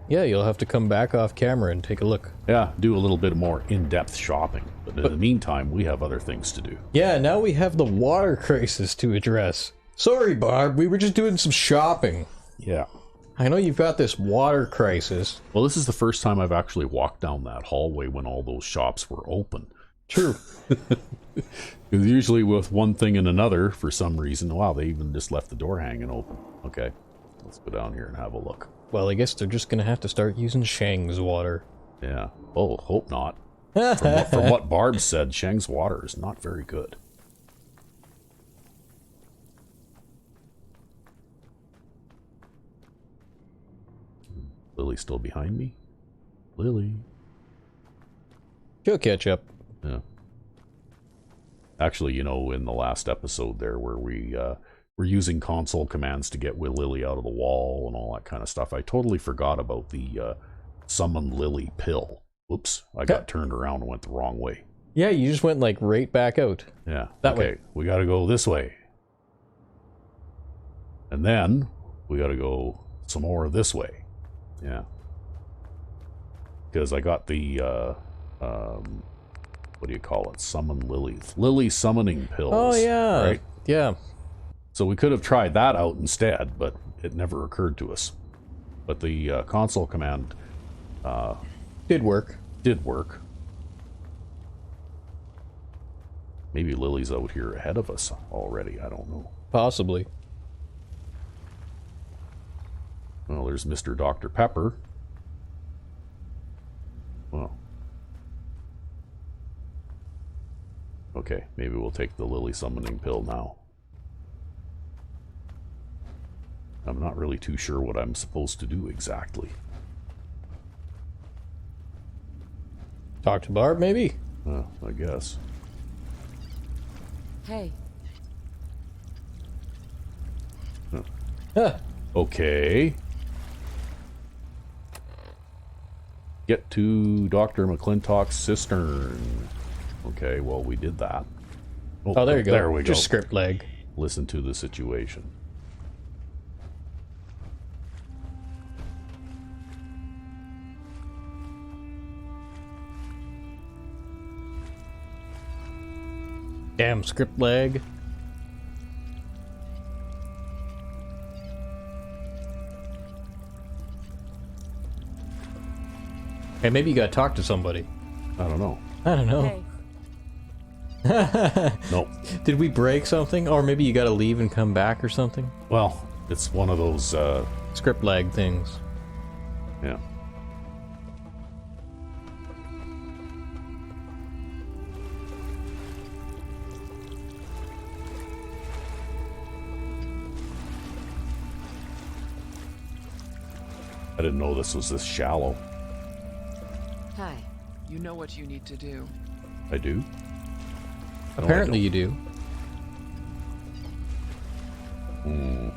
Speaker 1: Yeah, you'll have to come back off camera and take a look.
Speaker 2: Yeah, do a little bit more in-depth shopping. But in the meantime, we have other things to do.
Speaker 1: Yeah, now we have the water crisis to address. Sorry, Barb, we were just doing some shopping.
Speaker 2: Yeah.
Speaker 1: I know you've got this water crisis.
Speaker 2: Well, this is the first time I've actually walked down that hallway when all those shops were open.
Speaker 1: True.
Speaker 2: Because usually with one thing and another, for some reason, wow, they even just left the door hanging open. Okay, let's go down here and have a look.
Speaker 1: Well, I guess they're just gonna have to start using Shang's water.
Speaker 2: Yeah. Oh, hope not. From what Barb said, Shang's water is not very good. Lily's still behind me? Lily.
Speaker 1: She'll catch up.
Speaker 2: Yeah. Actually, you know, in the last episode there where we were using console commands to get Lily out of the wall and all that kind of stuff, I totally forgot about the summon Lily pill. Oops, I got turned around and went the wrong way.
Speaker 1: Yeah, you just went like right back out.
Speaker 2: Yeah.
Speaker 1: That
Speaker 2: okay,
Speaker 1: way.
Speaker 2: we gotta go this way. And then we gotta go some more this way. Yeah. Because I got the what do you call it? Summon lilies. Lily summoning pills.
Speaker 1: Oh, yeah.
Speaker 2: Right?
Speaker 1: Yeah.
Speaker 2: So we could have tried that out instead, but it never occurred to us. But the console command
Speaker 1: Did work.
Speaker 2: did work. Maybe Lily's out here ahead of us already. I don't know.
Speaker 1: Possibly.
Speaker 2: Well, there's Mr. Dr. Pepper. Well. Okay, maybe we'll take the Lily summoning pill now. I'm not really too sure what I'm supposed to do exactly.
Speaker 1: Talk to Barb, maybe?
Speaker 2: I guess.
Speaker 8: Hey,
Speaker 1: Huh.
Speaker 2: Okay. Get to Dr. McClintock's cistern. Okay, well, we did that.
Speaker 1: Oh, there you go.
Speaker 2: There we go.
Speaker 1: Just script lag.
Speaker 2: Listen to the situation.
Speaker 1: Damn script lag. Hey, maybe you gotta talk to somebody.
Speaker 2: I don't know.
Speaker 1: I don't know.
Speaker 8: hey.
Speaker 2: Nope.
Speaker 1: Did we break something? Or maybe you gotta leave and come back or something?
Speaker 2: Well, it's one of those,
Speaker 1: Script lag things.
Speaker 2: yeah. I didn't know this was this shallow.
Speaker 8: Hi.
Speaker 10: You know what you need to do.
Speaker 2: I do? No, I
Speaker 1: Apparently
Speaker 2: don't.
Speaker 1: you do.
Speaker 2: Hmm.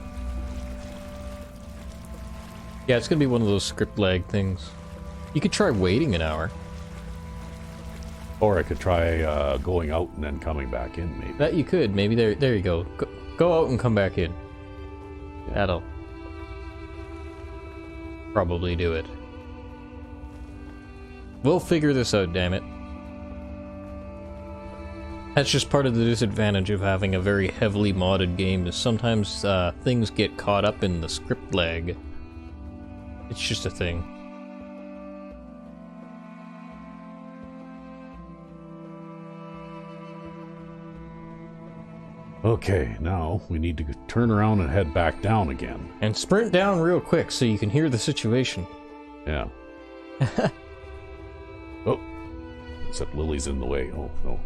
Speaker 1: Yeah, it's gonna be one of those script lag things. You could try waiting an hour.
Speaker 2: Or I could try going out and then coming back in, maybe.
Speaker 1: That you could. Maybe there you go. Go out and come back in. That'll probably do it. We'll figure this out, damn it. That's just part of the disadvantage of having a very heavily modded game, is sometimes things get caught up in the script lag. It's just a thing.
Speaker 2: Okay, now we need to turn around and head back down again.
Speaker 1: And sprint down real quick so you can hear the situation.
Speaker 2: Yeah. Oh. Except Lily's in the way. Oh, no.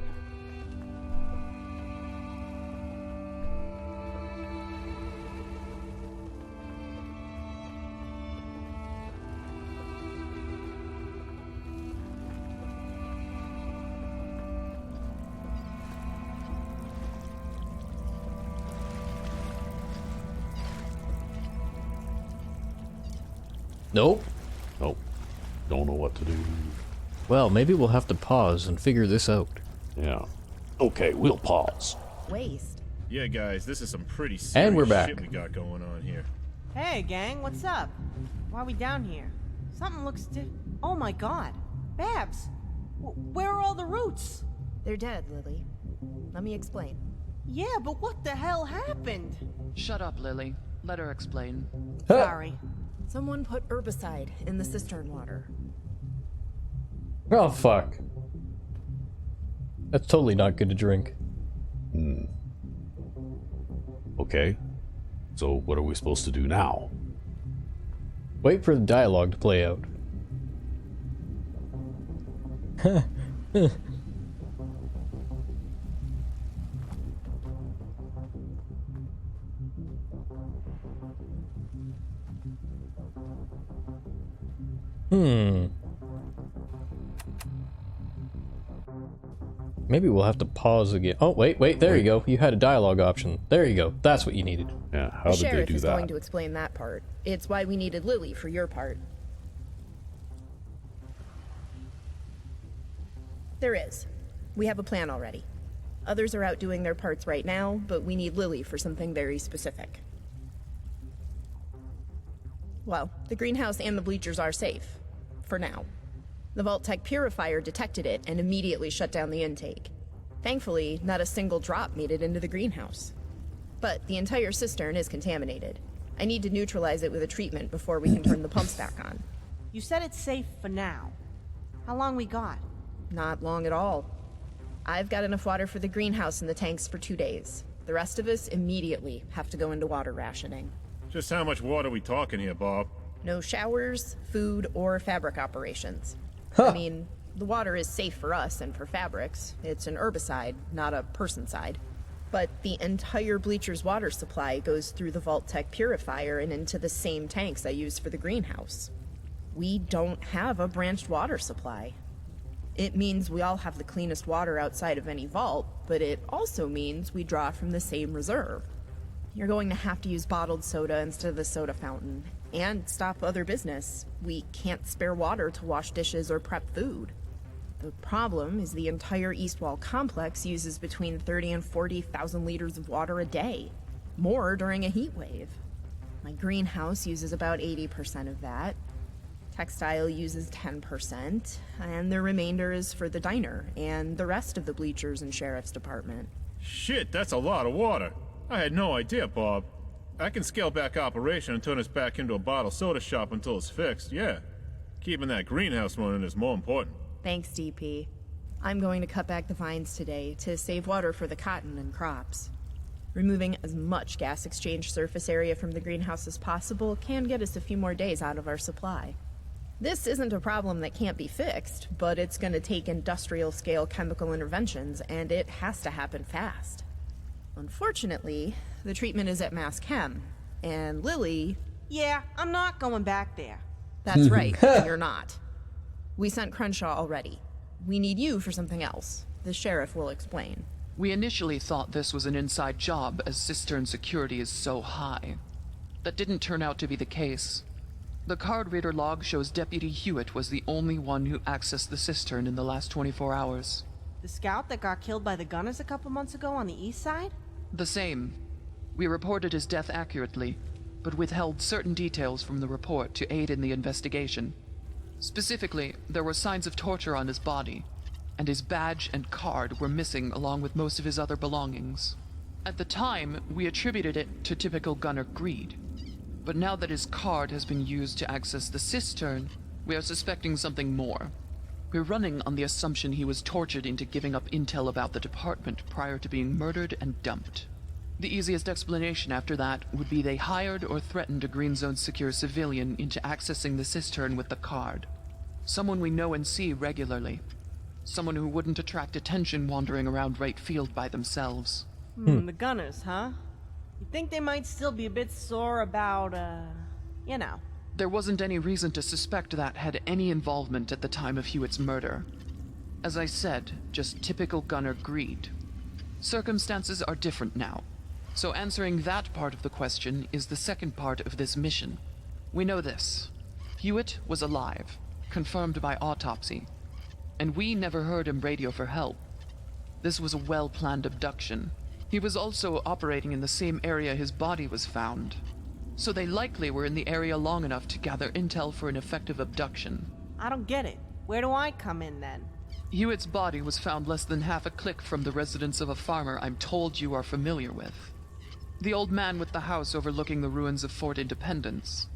Speaker 1: Nope.
Speaker 2: Nope. Don't know what to do.
Speaker 1: Well, maybe we'll have to pause and figure this out.
Speaker 2: Yeah. Okay, we'll pause.
Speaker 11: Waste.
Speaker 9: Yeah, guys, this is some pretty serious
Speaker 1: And we're back.
Speaker 9: shit we got going on here.
Speaker 3: Hey, gang, what's up? Why are we down here? Something looks Oh my god. Babs! Where are all the roots?
Speaker 11: They're dead, Lily. Let me explain.
Speaker 3: Yeah, but what the hell happened?
Speaker 10: Shut up, Lily. Let her explain.
Speaker 3: Sorry.
Speaker 11: Someone put herbicide in the cistern water.
Speaker 1: Oh, fuck. That's totally not good to drink.
Speaker 2: Okay. So what are we supposed to do now?
Speaker 1: Wait for the dialogue to play out. Maybe we'll have to pause again. Oh, wait, there you go. You had a dialogue option. There you go. That's what you needed.
Speaker 2: Yeah, how
Speaker 11: The
Speaker 2: did they
Speaker 11: sheriff
Speaker 2: do
Speaker 11: is
Speaker 2: that?
Speaker 11: going to explain that part. It's why we needed Lily for your part. There is. We have a plan already. Others are out doing their parts right now, but we need Lily for something very specific. Well, the greenhouse and the bleachers are safe. For now. The Vault-Tec purifier detected it and immediately shut down the intake. Thankfully, not a single drop made it into the greenhouse. But the entire cistern is contaminated. I need to neutralize it with a treatment before we can turn the pumps back on.
Speaker 3: You said it's safe for now. How long we got?
Speaker 11: Not long at all. I've got enough water for the greenhouse and the tanks for 2 days. The rest of us immediately have to go into water rationing.
Speaker 12: Just how much water are we talking here, Bob?
Speaker 11: No showers, food, or fabric operations. I mean, the water is safe for us and for fabrics. It's an herbicide, not a person side. But the entire Bleachers water supply goes through the Vault-Tec purifier and into the same tanks I use for the greenhouse. We don't have a branched water supply. It means we all have the cleanest water outside of any vault, but it also means we draw from the same reserve. You're going to have to use bottled soda instead of the soda fountain, and stop other business. We can't spare water to wash dishes or prep food. The problem is the entire East Wall complex uses between 30 and 40,000 liters of water a day, more during a heat wave. My greenhouse uses about 80% of that. Textile uses 10%, and the remainder is for the diner and the rest of the Bleachers and Sheriff's Department.
Speaker 12: Shit, that's a lot of water. I had no idea, Bob. I can scale back operation and turn us back into a bottled soda shop until it's fixed, yeah. Keeping that greenhouse running is more important.
Speaker 11: Thanks, DP. I'm going to cut back the vines today to save water for the cotton and crops. Removing as much gas exchange surface area from the greenhouse as possible can get us a few more days out of our supply. This isn't a problem that can't be fixed, but it's going to take industrial-scale chemical interventions, and it has to happen fast. Unfortunately, the treatment is at Mass Chem, and Lily...
Speaker 3: Yeah, I'm not going back there.
Speaker 11: That's right, you're not. We sent Crenshaw already. We need you for something else. The sheriff will explain.
Speaker 10: We initially thought this was an inside job, as cistern security is so high. That didn't turn out to be the case. The card reader log shows Deputy Hewitt was the only one who accessed the cistern in the last 24 hours.
Speaker 3: The scout that got killed by the gunners a couple months ago on the east side?
Speaker 10: The same. We reported his death accurately, but withheld certain details from the report to aid in the investigation. Specifically, there were signs of torture on his body, and his badge and card were missing along with most of his other belongings. At the time, we attributed it to typical gunner greed. But now that his card has been used to access the cistern, we are suspecting something more. We're running on the assumption he was tortured into giving up intel about the department prior to being murdered and dumped. The easiest explanation after that would be they hired or threatened a Green Zone secure civilian into accessing the cistern with the card. Someone we know and see regularly. Someone who wouldn't attract attention wandering around right field by themselves.
Speaker 3: The gunners, huh? You think they might still be a bit sore about, you know.
Speaker 10: There wasn't any reason to suspect that had any involvement at the time of Hewitt's murder. As I said, just typical gunner greed. Circumstances are different now. So answering that part of the question is the second part of this mission. We know this. Hewitt was alive, confirmed by autopsy. And we never heard him radio for help. This was a well-planned abduction. He was also operating in the same area his body was found. So they likely were in the area long enough to gather intel for an effective abduction.
Speaker 3: I don't get it. Where do I come in then?
Speaker 10: Hewitt's body was found less than half a click from the residence of a farmer I'm told you are familiar with. The old man with the house overlooking the ruins of Fort Independence.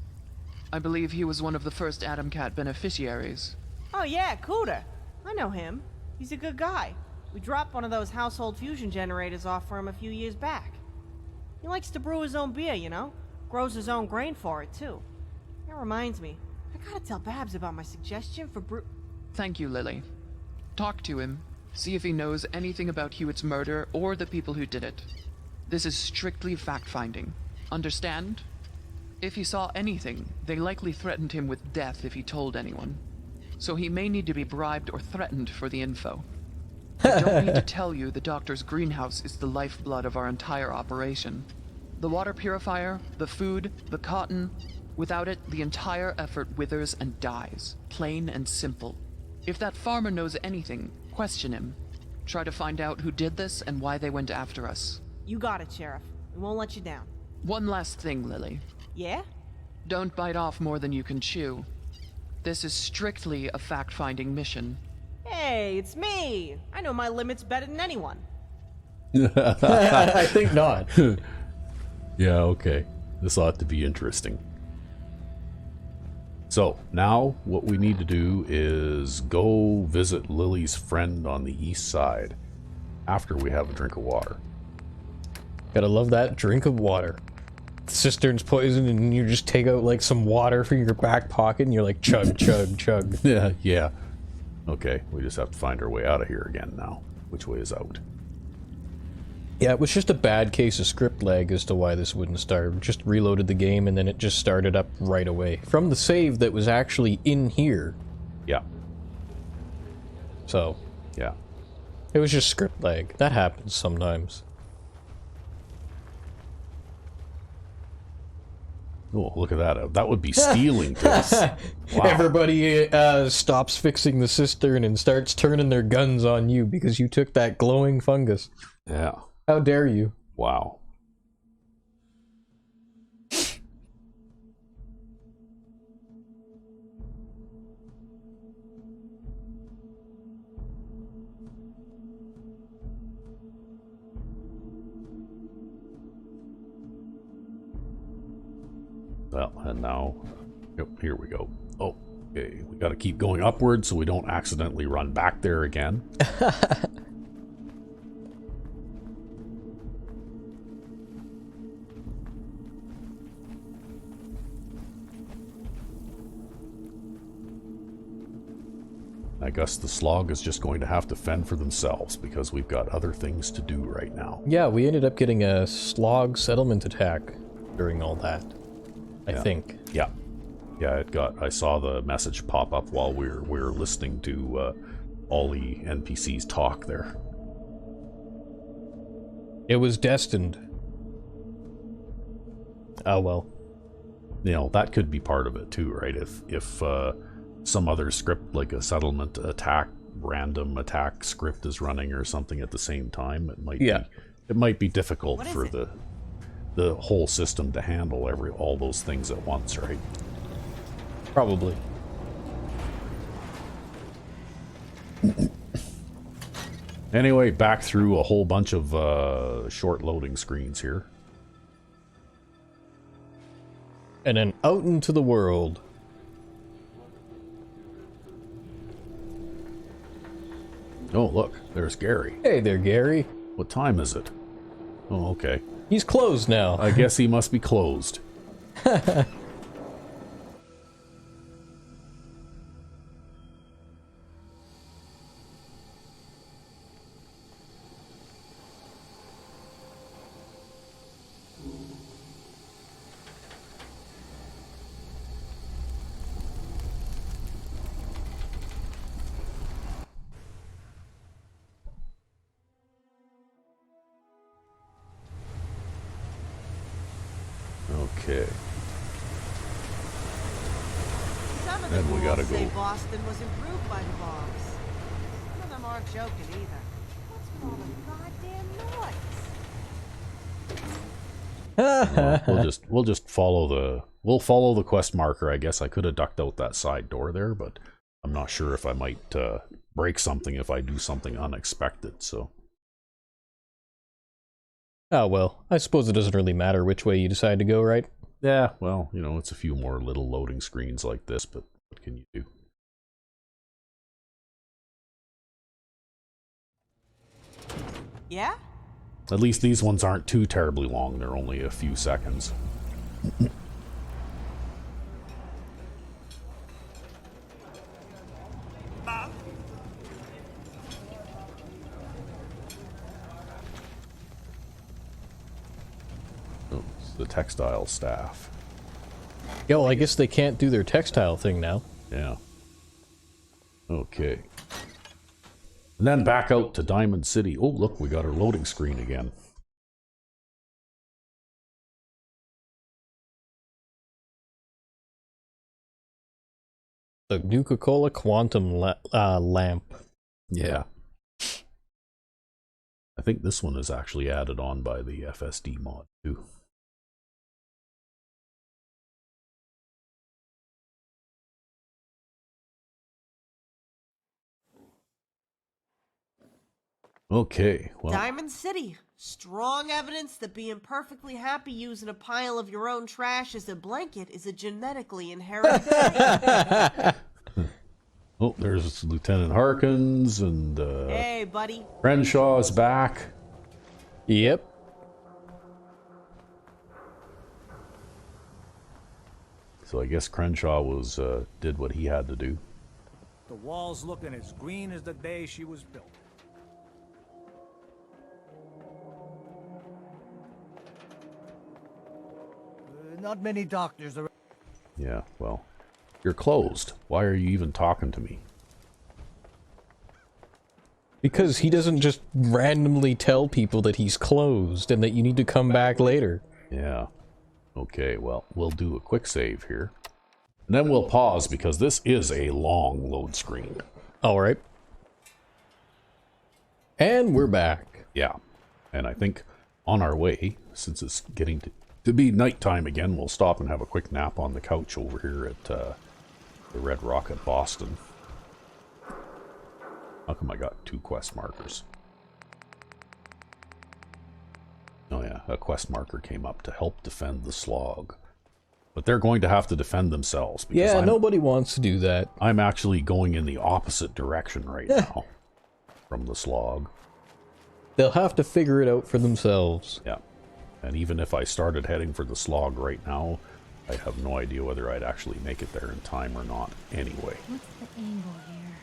Speaker 10: I believe he was one of the first Atom Cat beneficiaries.
Speaker 3: Oh yeah, Cooter. I know him. He's a good guy. We dropped one of those household fusion generators off for him a few years back. He likes to brew his own beer, you know? Grows his own grain for it, too. That reminds me. I gotta tell Babs about my suggestion for brew...
Speaker 10: Thank you, Lily. Talk to him. See if he knows anything about Hewitt's murder or the people who did it. This is strictly fact-finding. Understand? If he saw anything, they likely threatened him with death if he told anyone. So he may need to be bribed or threatened for the info. I don't need to tell you the doctor's greenhouse is the lifeblood of our entire operation. The water purifier, the food, the cotton. Without it, the entire effort withers and dies. Plain and simple. If that farmer knows anything, question him. Try to find out who did this and why they went after us.
Speaker 3: You got it, Sheriff. We won't let you down.
Speaker 10: One last thing, Lily.
Speaker 3: Yeah?
Speaker 10: Don't bite off more than you can chew. This is strictly a fact-finding mission.
Speaker 3: Hey, it's me. I know my limits better than anyone.
Speaker 1: I think not.
Speaker 2: Yeah, okay. This ought to be interesting. So, now what we need to do is go visit Lily's friend on the east side after we have a drink of water.
Speaker 1: Gotta love that drink of water. The cistern's poisoned and you just take out like some water from your back pocket and you're like chug, chug, chug.
Speaker 2: Yeah, yeah. Okay, we just have to find our way out of here again now. Which way is out?
Speaker 1: Yeah, it was just a bad case of script lag as to why this wouldn't start. Just reloaded the game and then it just started up right away. From the save that was actually in here.
Speaker 2: Yeah.
Speaker 1: So.
Speaker 2: Yeah.
Speaker 1: It was just script lag. That happens sometimes.
Speaker 2: Oh, look at that. That would be stealing this. Wow.
Speaker 1: Everybody stops fixing the cistern and starts turning their guns on you because you took that glowing fungus.
Speaker 2: Yeah.
Speaker 1: How dare you?
Speaker 2: Wow. Well, and now, yep, here we go. Oh, okay, we gotta keep going upward so we don't accidentally run back there again. I guess the slog is just going to have to fend for themselves because we've got other things to do right now.
Speaker 1: Yeah, we ended up getting a slog settlement attack during all that. I think.
Speaker 2: Yeah. Yeah, it got. I saw the message pop up while we were listening to all the NPCs talk there.
Speaker 1: It was destined. Oh well.
Speaker 2: You know, that could be part of it too, right? If some other script like a settlement attack, random attack script is running or something at the same time, it might be difficult for the whole system to handle all those things at once, right?
Speaker 1: Probably.
Speaker 2: Anyway, back through a whole bunch of short loading screens here.
Speaker 1: And then out into the world.
Speaker 2: Oh, look, there's Gary.
Speaker 1: Hey there, Gary.
Speaker 2: What time is it? Oh, okay.
Speaker 1: He's closed now.
Speaker 2: I guess he must be closed. Okay.
Speaker 3: Some of
Speaker 2: Then we
Speaker 3: the
Speaker 2: gotta
Speaker 3: say
Speaker 2: go.
Speaker 3: Boston was improved by the bombs. Some of them aren't joking either. What's with all the goddamn noise?
Speaker 2: We'll just follow the quest marker. I guess I could have ducked out that side door there, but I'm not sure if I might break something if I do something unexpected. So.
Speaker 1: Oh well, I suppose it doesn't really matter which way you decide to go, right?
Speaker 2: Yeah, well, you know, it's a few more little loading screens like this, but what can you do?
Speaker 3: Yeah?
Speaker 2: At least these ones aren't too terribly long. They're only a few seconds. Oh, it's the textile staff.
Speaker 1: Yeah, well, I guess they can't do their textile thing now.
Speaker 2: Yeah. Okay. And then back out to Diamond City. Oh, look, we got our loading screen again.
Speaker 1: The Nuka-Cola Quantum lamp.
Speaker 2: Yeah. I think this one is actually added on by the FSD mod, too. Okay, well,
Speaker 3: Diamond City. Strong evidence that being perfectly happy using a pile of your own trash as a blanket is a genetically inherited trait.
Speaker 2: oh, there's Lieutenant Harkins and
Speaker 3: Hey, buddy.
Speaker 2: Crenshaw's back.
Speaker 1: Yep.
Speaker 2: So I guess Crenshaw was did what he had to do.
Speaker 13: The wall's looking as green as the day she was built. Not many doctors are.
Speaker 2: Yeah, well, you're closed. Why are you even talking to me?
Speaker 1: Because he doesn't just randomly tell people that he's closed and that you need to come back later.
Speaker 2: Yeah. Okay, well, we'll do a quick save here. And then we'll pause because this is a long load screen.
Speaker 1: Alright. And we're back.
Speaker 2: Yeah. And I think on our way, since it's getting to be nighttime again, we'll stop and have a quick nap on the couch over here at the Red Rocket Boston. How come I got 2 quest markers? Oh yeah, a quest marker came up to help defend the slog. But they're going to have to defend themselves. Because
Speaker 1: Yeah, nobody wants to do that.
Speaker 2: I'm actually going in the opposite direction right now from the slog.
Speaker 1: They'll have to figure it out for themselves.
Speaker 2: Yeah. And even if I started heading for the slog right now, I have no idea whether I'd actually make it there in time or not anyway.
Speaker 7: What's the angle here?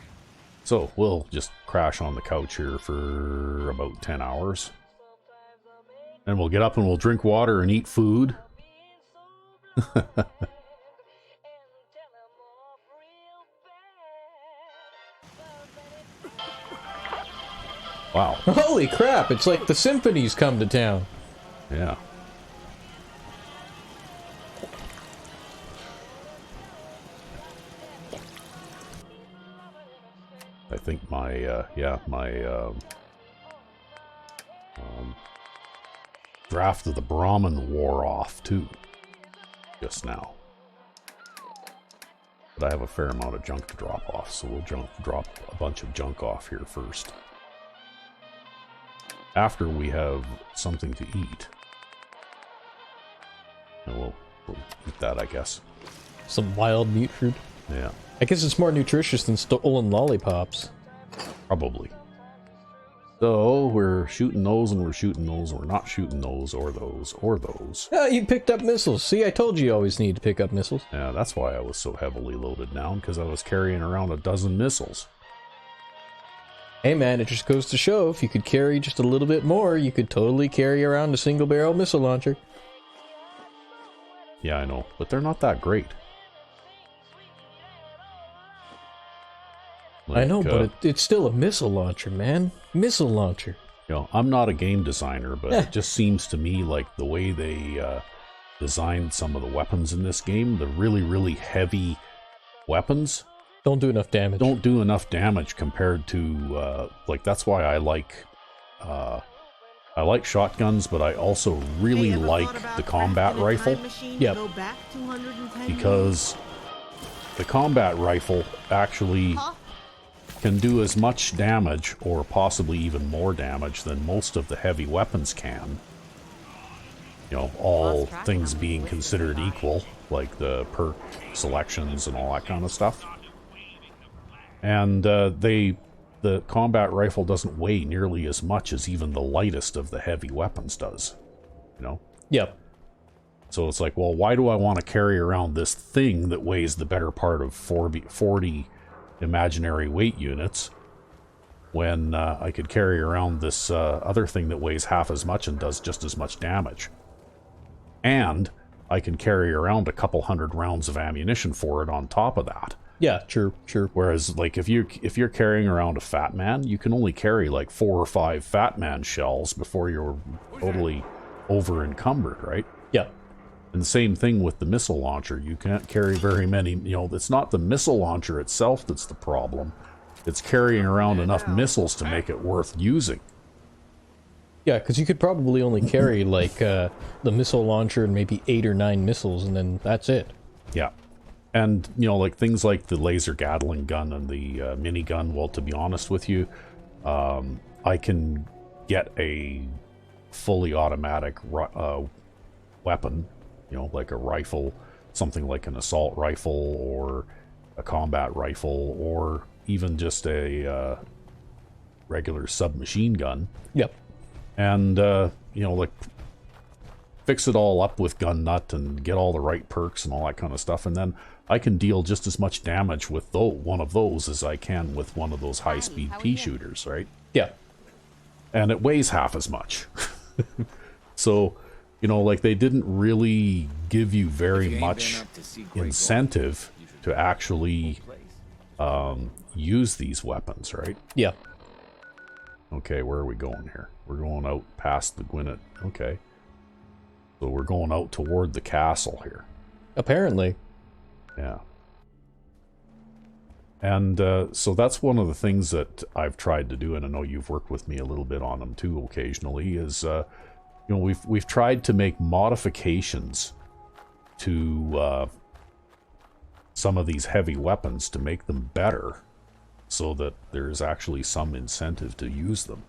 Speaker 2: So we'll just crash on the couch here for about 10 hours. And we'll get up and we'll drink water and eat food. Wow.
Speaker 1: Holy crap, it's like the symphony's come to town.
Speaker 2: Yeah. I think my, draft of the Brahmin wore off too, just now. But I have a fair amount of junk to drop off, so we'll drop a bunch of junk off here first. After we have something to eat. And we'll eat that, I guess.
Speaker 1: Some wild meat fruit.
Speaker 2: Yeah.
Speaker 1: I guess it's more nutritious than stolen lollipops.
Speaker 2: Probably. So, we're shooting those and we're shooting those, and we're not shooting those or those or those.
Speaker 1: Yeah, you picked up missiles. See, I told you you always need to pick up missiles.
Speaker 2: Yeah, that's why I was so heavily loaded down, because I was carrying around a dozen missiles.
Speaker 1: Hey man, it just goes to show, if you could carry just a little bit more, you could totally carry around a single-barrel missile launcher.
Speaker 2: Yeah, I know, but they're not that great.
Speaker 1: I know, but it's still a missile launcher, man. Missile launcher.
Speaker 2: You know, I'm not a game designer, but it just seems to me like the way they designed some of the weapons in this game, the really, really heavy weapons,
Speaker 1: don't do enough damage.
Speaker 2: Don't do enough damage compared to, like, that's why I like shotguns, but I also really like the combat rifle.
Speaker 1: Yep.
Speaker 2: Because the combat rifle actually can do as much damage, or possibly even more damage, than most of the heavy weapons can. You know, all things being considered equal, like the perk selections and all that kind of stuff. And the combat rifle doesn't weigh nearly as much as even the lightest of the heavy weapons does. You know?
Speaker 1: Yep.
Speaker 2: So it's like, well, why do I want to carry around this thing that weighs the better part of 40 imaginary weight units when I could carry around this other thing that weighs half as much and does just as much damage? And I can carry around a couple hundred rounds of ammunition for it on top of that.
Speaker 1: Yeah, true.
Speaker 2: Whereas, like, if you're carrying around a Fat Man, you can only carry like 4 or 5 Fat Man shells before you're totally over encumbered, right?
Speaker 1: Yeah.
Speaker 2: And the same thing with the missile launcher. You can't carry very many, you know, it's not the missile launcher itself that's the problem. It's carrying around enough missiles to make it worth using.
Speaker 1: Yeah, because you could probably only carry, like, the missile launcher and maybe 8 or 9 missiles, and then that's it.
Speaker 2: Yeah. And, you know, like, things like the laser Gatling gun and the minigun, well, to be honest with you, I I can get a fully automatic weapon, like a rifle, something like an assault rifle or a combat rifle, or even just a regular submachine gun.
Speaker 1: Yep.
Speaker 2: And, like fix it all up with gun nut and get all the right perks and all that kind of stuff, and then I can deal just as much damage with one of those as I can with one of those high-speed pea shooters, right?
Speaker 1: Yeah.
Speaker 2: And it weighs half as much. So, like they didn't really give you very much incentive to actually use these weapons, right?
Speaker 1: Yeah.
Speaker 2: Okay, where are we going here? We're going out past the Gwinnett. Okay. So we're going out toward the castle here.
Speaker 1: Apparently.
Speaker 2: Yeah. And so that's one of the things that I've tried to do, and I know you've worked with me a little bit on them too occasionally, is, we've tried to make modifications to some of these heavy weapons to make them better so that there's actually some incentive to use them.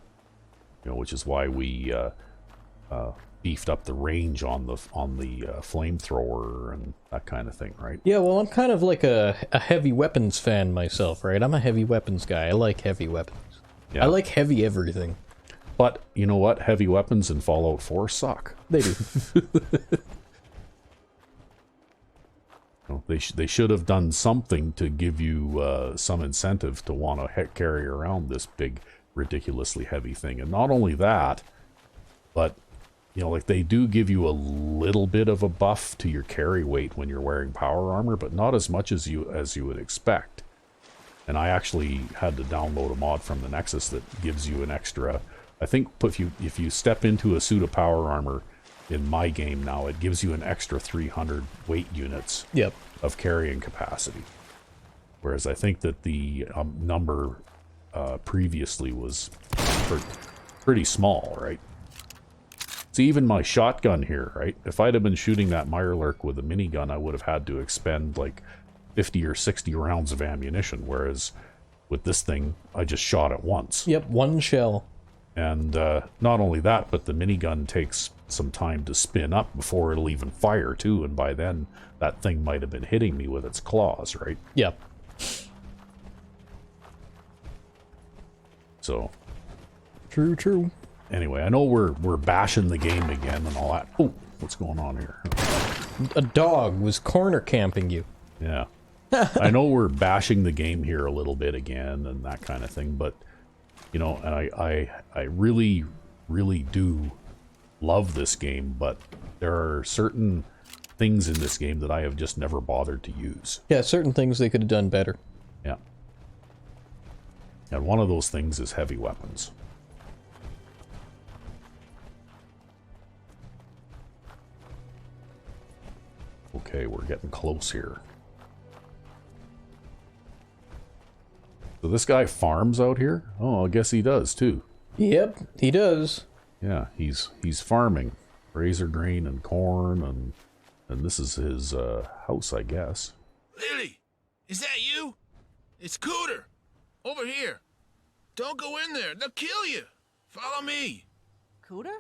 Speaker 2: Which is why we beefed up the range on the flamethrower and that kind of thing, right?
Speaker 1: Yeah, well, I'm kind of like a heavy weapons fan myself, right? I'm a heavy weapons guy. I like heavy weapons.
Speaker 2: Yeah.
Speaker 1: I like heavy everything.
Speaker 2: But you know what? Heavy weapons in Fallout 4 suck.
Speaker 1: They do.
Speaker 2: They should have done something to give you some incentive to want to carry around this big, ridiculously heavy thing. And not only that, but like they do give you a little bit of a buff to your carry weight when you're wearing power armor, but not as much as you would expect. And I actually had to download a mod from the Nexus that gives you an extra. I think if you step into a suit of power armor in my game now, it gives you an extra 300 weight units.
Speaker 1: Yep.
Speaker 2: Of carrying capacity. Whereas I think that the number previously was pretty small, right? See, even my shotgun here, right? If I'd have been shooting that Mirelurk with a minigun, I would have had to expend like 50 or 60 rounds of ammunition, whereas with this thing, I just shot it once.
Speaker 1: Yep, one shell.
Speaker 2: And not only that, but the minigun takes some time to spin up before it'll even fire, too, and by then, that thing might have been hitting me with its claws, right?
Speaker 1: Yep.
Speaker 2: So.
Speaker 1: True.
Speaker 2: Anyway, I know we're bashing the game again and all that. Oh, what's going on here?
Speaker 1: A dog was corner camping you.
Speaker 2: Yeah. I know we're bashing the game here a little bit again and that kind of thing, but, and I really, really do love this game, but there are certain things in this game that I have just never bothered to use.
Speaker 1: Yeah, certain things they could have done better.
Speaker 2: Yeah. And one of those things is heavy weapons. Okay, we're getting close here. So this guy farms out here? Oh, I guess he does too.
Speaker 1: Yep, he does.
Speaker 2: Yeah, he's farming razor grain and corn, and this is his house, I guess.
Speaker 14: Lily, is that you? It's Cooter. Over here. Don't go in there. They'll kill you. Follow me.
Speaker 3: Cooter?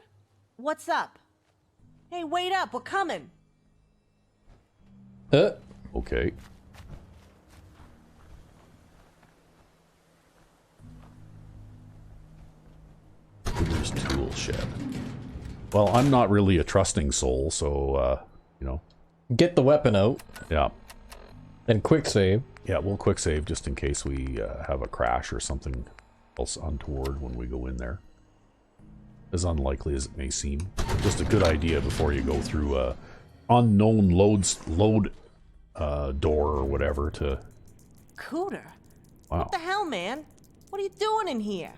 Speaker 3: What's up? Hey, wait up. We're coming.
Speaker 2: Okay. Cooter's tool shed. Well, I'm not really a trusting soul, so,
Speaker 1: Get the weapon out.
Speaker 2: Yeah.
Speaker 1: And quick save.
Speaker 2: Yeah, we'll quick save just in case we have a crash or something else untoward when we go in there. As unlikely as it may seem. Just a good idea before you go through a unknown load door or whatever to...
Speaker 3: Cooter?
Speaker 2: Wow.
Speaker 3: What the hell, man? What are you doing in here?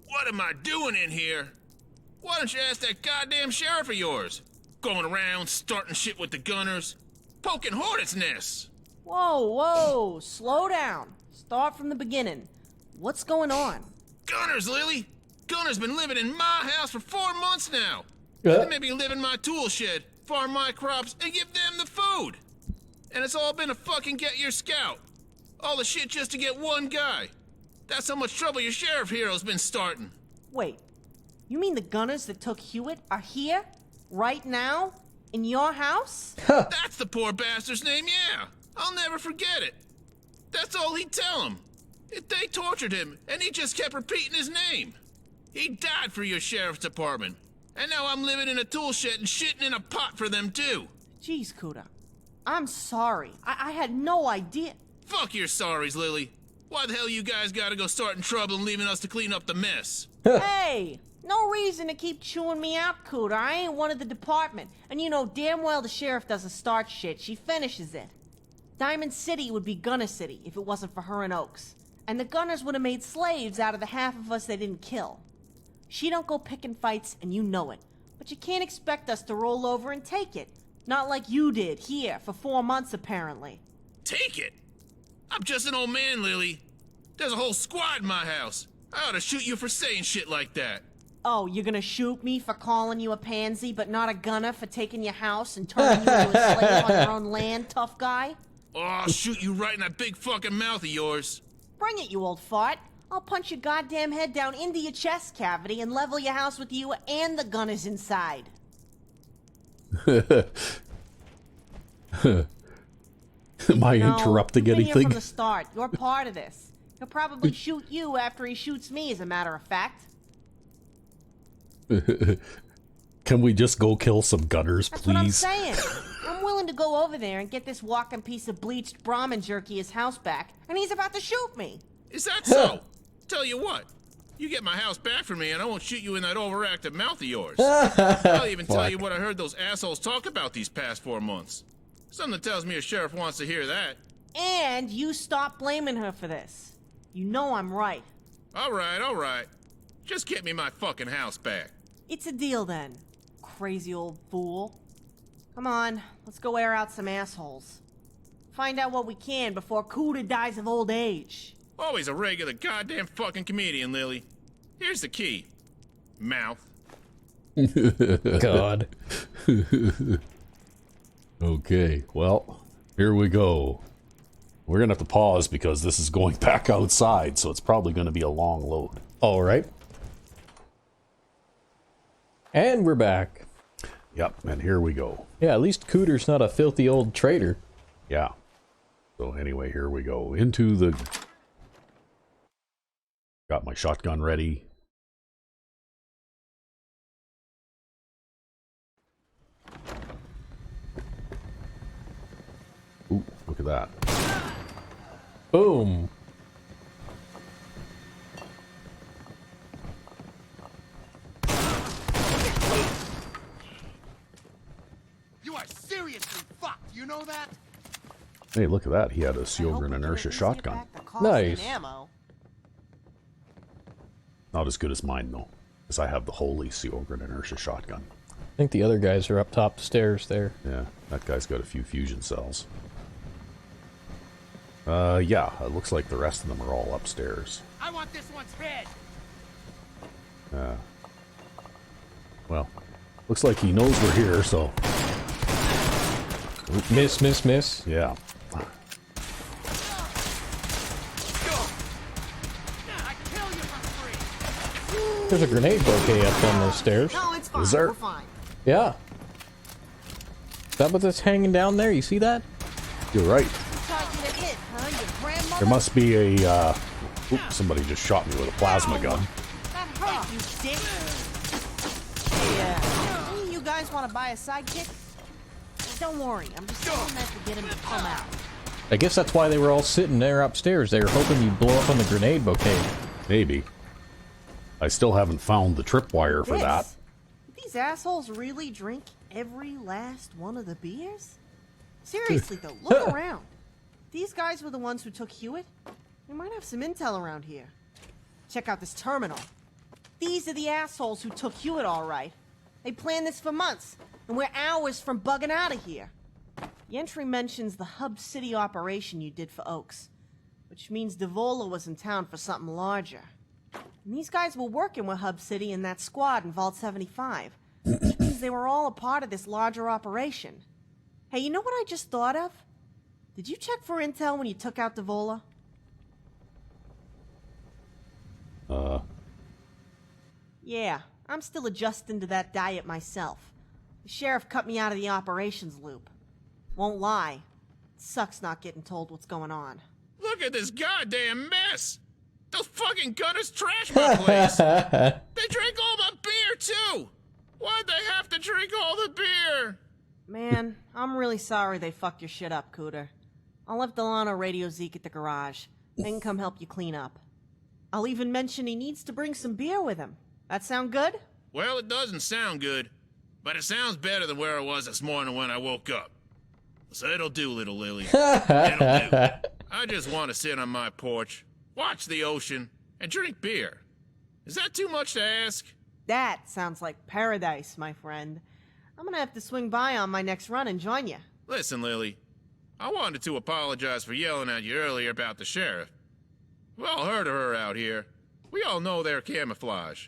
Speaker 14: What am I doing in here? Why don't you ask that goddamn sheriff of yours? Going around, starting shit with the gunners. Poking hornets' nests.
Speaker 3: Whoa. Slow down. Start from the beginning. What's going on?
Speaker 14: Gunners, Lily. Gunner's been living in my house for 4 months now. They maybe live in my tool shed, farm my crops, and give them the food. And it's all been a fucking get your scout. All the shit just to get one guy. That's how much trouble your sheriff hero's been starting.
Speaker 3: Wait, you mean the gunners that took Hewitt are here? Right now? In your house?
Speaker 14: That's the poor bastard's name, yeah. I'll never forget it. That's all he'd tell him. They tortured him, and he just kept repeating his name. He died for your sheriff's department. And now I'm living in a tool shed and shitting in a pot for them, too.
Speaker 3: Jeez, Cuda. I'm sorry. I had no idea.
Speaker 14: Fuck your sorries, Lily. Why the hell you guys gotta go starting trouble and leaving us to clean up the mess?
Speaker 3: Hey! No reason to keep chewing me out, Cuda. I ain't one of the department. And you know damn well the sheriff doesn't start shit. She finishes it. Diamond City would be Gunner City if it wasn't for her and Oaks. And the Gunners would have made slaves out of the half of us they didn't kill. She don't go picking fights, and you know it. But you can't expect us to roll over and take it. Not like you did, here, for 4 months apparently.
Speaker 14: Take it? I'm just an old man, Lily. There's a whole squad in my house. I ought to shoot you for saying shit like that.
Speaker 3: Oh, you're gonna shoot me for calling you a pansy, but not a gunner for taking your house and turning you into a slave on your own land, tough guy?
Speaker 14: Oh, I'll shoot you right in that big fucking mouth of yours.
Speaker 3: Bring it, you old fart. I'll punch your goddamn head down into your chest cavity and level your house with you and the gunners inside.
Speaker 2: Am I interrupting
Speaker 3: you've been
Speaker 2: anything?
Speaker 3: Here from the start. You're part of this. He'll probably shoot you after he shoots me, as a matter of fact.
Speaker 2: Can we just go kill some gunners,
Speaker 3: That's
Speaker 2: please?
Speaker 3: what I'm saying. I'm willing to go over there and get this walking piece of bleached Brahmin jerky his house back, and he's about to shoot me.
Speaker 14: Is that so? Tell you what, you get my house back from me and I won't shoot you in that overactive mouth of yours. I'll even tell you what I heard those assholes talk about these past 4 months. Something tells me a sheriff wants to hear that.
Speaker 3: And you stop blaming her for this. You know I'm right.
Speaker 14: All right. Just get me my fucking house back.
Speaker 3: It's a deal then, crazy old fool. Come on, let's go air out some assholes. Find out what we can before Cuda dies of old age.
Speaker 14: Always a regular goddamn fucking comedian, Lily. Here's the key. Mouth.
Speaker 1: God.
Speaker 2: Okay, well, here we go. We're gonna have to pause because this is going back outside, so it's probably gonna be a long load.
Speaker 1: All right. And we're back.
Speaker 2: Yep, and here we go.
Speaker 1: Yeah, at least Cooter's not a filthy old traitor.
Speaker 2: Yeah. So anyway, here we go. Into the... Got my shotgun ready. Ooh, look at that.
Speaker 1: Boom.
Speaker 9: You are seriously fucked, you know that?
Speaker 2: Hey, look at that. He had a Sjogren Inertia shotgun.
Speaker 1: Nice.
Speaker 2: Not as good as mine, though, because I have the holy Sjogren Inertia shotgun.
Speaker 1: I think the other guys are up top the stairs there.
Speaker 2: Yeah, that guy's got a few fusion cells. Yeah, it looks like the rest of them are all upstairs.
Speaker 9: I want this one's head.
Speaker 2: Well, looks like he knows we're here, so...
Speaker 1: Miss.
Speaker 2: Yeah.
Speaker 1: There's a grenade bouquet up on those stairs.
Speaker 3: No, it's fine.
Speaker 2: Is there?
Speaker 3: We're fine.
Speaker 1: Yeah. Is that what's hanging down there? You see that?
Speaker 2: You're right.
Speaker 3: Taught you to hit, huh? Your grandmother?
Speaker 2: There must be a, Oops, somebody just shot me with a plasma gun.
Speaker 3: That hurt, you dick. Yeah. Any of you guys want to buy a sidekick? Don't worry, I'm just saying that to get him to come out.
Speaker 1: I guess that's why they were all sitting there upstairs. They were hoping you'd blow up on the grenade bouquet.
Speaker 2: Maybe. I still haven't found the tripwire for that.
Speaker 3: Did these assholes really drink every last one of the beers? Seriously though, look around. These guys were the ones who took Hewitt. We might have some intel around here. Check out this terminal. These are the assholes who took Hewitt, all right. They planned this for months, and we're hours from bugging out of here. The entry mentions the Hub City operation you did for Oaks, which means Devola was in town for something larger. And these guys were working with Hub City and that squad in Vault 75, which means they were all a part of this larger operation. Hey, you know what I just thought of? Did you check for intel when you took out Devola? Yeah, I'm still adjusting to that diet myself. The sheriff cut me out of the operations loop. Won't lie, it sucks not getting told what's going on.
Speaker 14: Look at this goddamn mess! Those fucking gunners trashed my place! They drank all my beer, too! Why'd they have to drink all the beer?
Speaker 3: Man, I'm really sorry they fucked your shit up, Cooter. I'll have Delano radio Zeke at the garage. They can come help you clean up. I'll even mention he needs to bring some beer with him. That sound good?
Speaker 14: Well, it doesn't sound good, but it sounds better than where I was this morning when I woke up. So it'll do, little Lily. It'll do. I just want to sit on my porch, watch the ocean, and drink beer. Is that too much to ask?
Speaker 3: That sounds like paradise, my friend. I'm gonna have to swing by on my next run and join you.
Speaker 14: Listen, Lily. I wanted to apologize for yelling at you earlier about the sheriff. We all heard of her out here. We all know they're camouflage.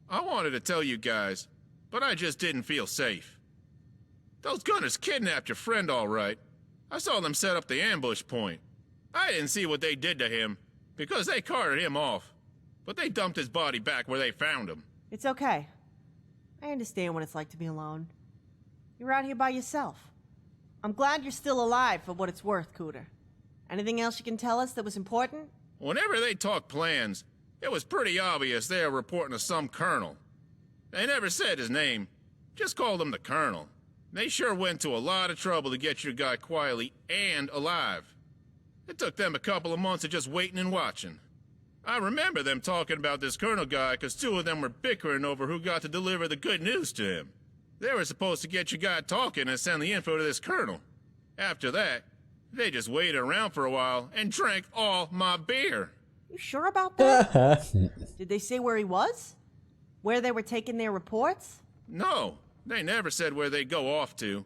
Speaker 14: I wanted to tell you guys, but I just didn't feel safe. Those gunners kidnapped your friend all right. I saw them set up the ambush point. I didn't see what they did to him, because they carted him off. But they dumped his body back where they found him.
Speaker 3: It's okay. I understand what it's like to be alone. You're out here by yourself. I'm glad you're still alive for what it's worth, Cooter. Anything else you can tell us that was important?
Speaker 14: Whenever they talked plans, it was pretty obvious they were reporting to some colonel. They never said his name, just called him the colonel. They sure went to a lot of trouble to get your guy quietly and alive. It took them a couple of months of just waiting and watching. I remember them talking about this colonel guy because two of them were bickering over who got to deliver the good news to him. They were supposed to get your guy talking and send the info to this colonel. After that, they just waited around for a while and drank all my beer.
Speaker 3: You sure about that? Did they say where he was? Where they were taking their reports?
Speaker 14: No, they never said where they'd go off to.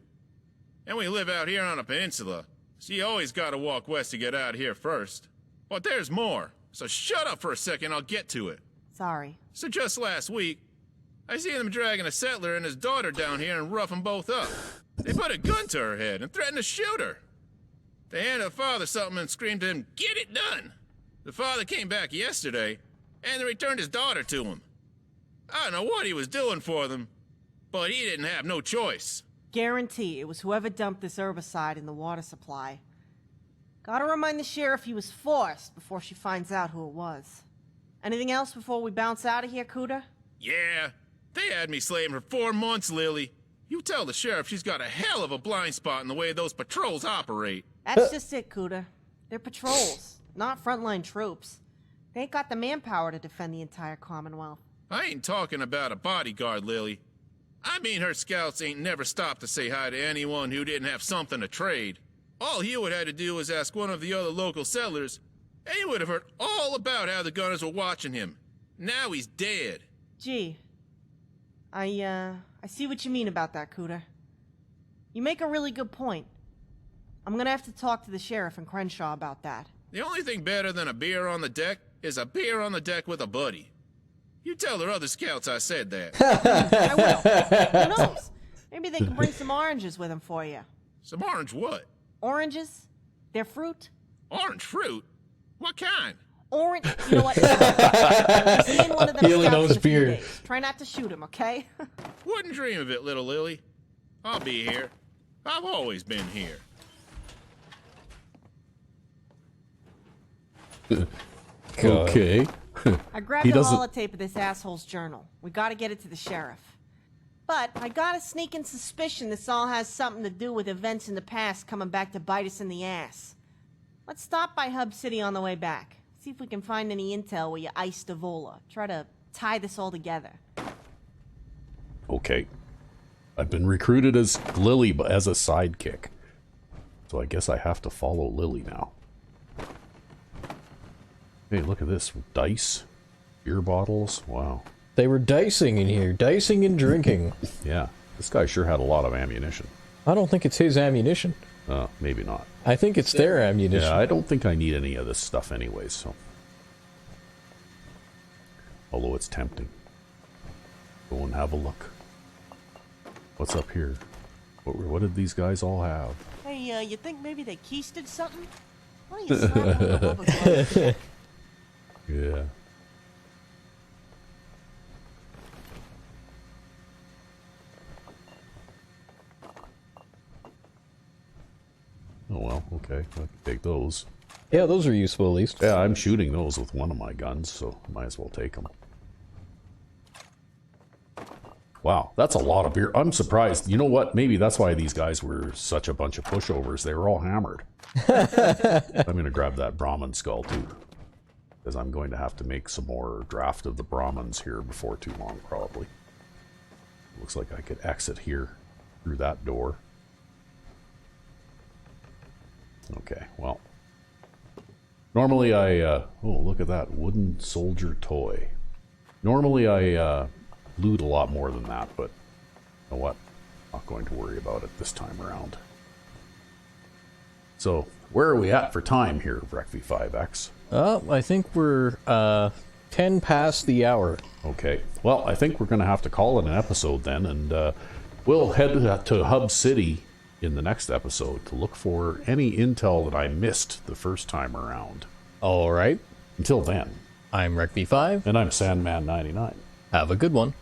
Speaker 14: And we live out here on a peninsula, so you always gotta walk west to get out of here first. But there's more, so shut up for a second, I'll get to it.
Speaker 3: Sorry.
Speaker 14: So just last week, I see them dragging a settler and his daughter down here and rough them both up. They put a gun to her head and threatened to shoot her. They handed the father something and screamed to him, "Get it done!" The father came back yesterday, and they returned his daughter to him. I don't know what he was doing for them, but he didn't have no choice.
Speaker 3: Guarantee it was whoever dumped this herbicide in the water supply. Gotta remind the sheriff he was forced before she finds out who it was. Anything else before we bounce out of here, Cooter?
Speaker 14: Yeah, they had me slaving for 4 months, Lily. You tell the sheriff she's got a hell of a blind spot in the way those patrols operate.
Speaker 3: That's just it, Cooter. They're patrols, not frontline troops. They ain't got the manpower to defend the entire Commonwealth.
Speaker 14: I ain't talking about a bodyguard, Lily. I mean her scouts ain't never stopped to say hi to anyone who didn't have something to trade. All Hewitt had to do was ask one of the other local settlers, and he would have heard all about how the gunners were watching him. Now he's dead.
Speaker 3: Gee, I see what you mean about that, Cooter. You make a really good point. I'm gonna have to talk to the sheriff and Crenshaw about that.
Speaker 14: The only thing better than a beer on the deck is a beer on the deck with a buddy. You tell the other scouts I said that.
Speaker 3: I will. Who knows? Maybe they can bring some oranges with them for you.
Speaker 14: Some orange what?
Speaker 3: Oranges? They're fruit.
Speaker 14: Orange fruit? What kind?
Speaker 3: Orange. You know what? You're seeing one of them
Speaker 1: He only
Speaker 3: scouts
Speaker 1: knows
Speaker 3: in a few
Speaker 1: beer.
Speaker 3: days. Try not to shoot him, okay?
Speaker 14: Wouldn't dream of it, little Lily. I'll be here. I've always been here.
Speaker 2: Okay.
Speaker 3: I grabbed
Speaker 2: He
Speaker 3: a
Speaker 2: doesn't-
Speaker 3: holotape of this asshole's journal. We gotta get it to the sheriff. But I got a sneaking suspicion this all has something to do with events in the past coming back to bite us in the ass. Let's stop by Hub City on the way back. See if we can find any intel where you iced Evola. Try to tie this all together.
Speaker 2: Okay. I've been recruited as Lily but as a sidekick. So I guess I have to follow Lily now. Hey, look at this. Dice. Beer bottles. Wow.
Speaker 1: They were dicing in here. Dicing and drinking.
Speaker 2: Yeah. This guy sure had a lot of ammunition.
Speaker 1: I don't think it's his ammunition.
Speaker 2: Maybe not.
Speaker 1: I think it's their ammunition.
Speaker 2: Yeah, I don't think I need any of this stuff anyways, so. Although it's tempting. Go and have a look. What's up here? What did these guys all have?
Speaker 3: Hey, you think maybe they keisted something? Why don't you slap them with a rubber glove?
Speaker 2: Yeah. Okay, I'll take those.
Speaker 1: Yeah, those are useful at least.
Speaker 2: Yeah, I'm shooting those with one of my guns, so might as well take them. Wow, that's a lot of beer. I'm surprised. You know what? Maybe that's why these guys were such a bunch of pushovers. They were all hammered. I'm going to grab that Brahmin skull too, because I'm going to have to make some more draft of the Brahmins here before too long, probably. Looks like I could exit here through that door. Okay, well. Normally oh, look at that wooden soldier toy. Normally I loot a lot more than that, but you know what? Not going to worry about it this time around. So, where are we at for time here, Vrecvi5X?
Speaker 1: I think we're 10 past the hour.
Speaker 2: Okay. Well, I think we're going to have to call it an episode then, and we'll head to Hub City in the next episode to look for any intel that I missed the first time around.
Speaker 1: All right.
Speaker 2: Until then,
Speaker 1: I'm Rec V5.
Speaker 2: And I'm Sandman99.
Speaker 1: Have a good one.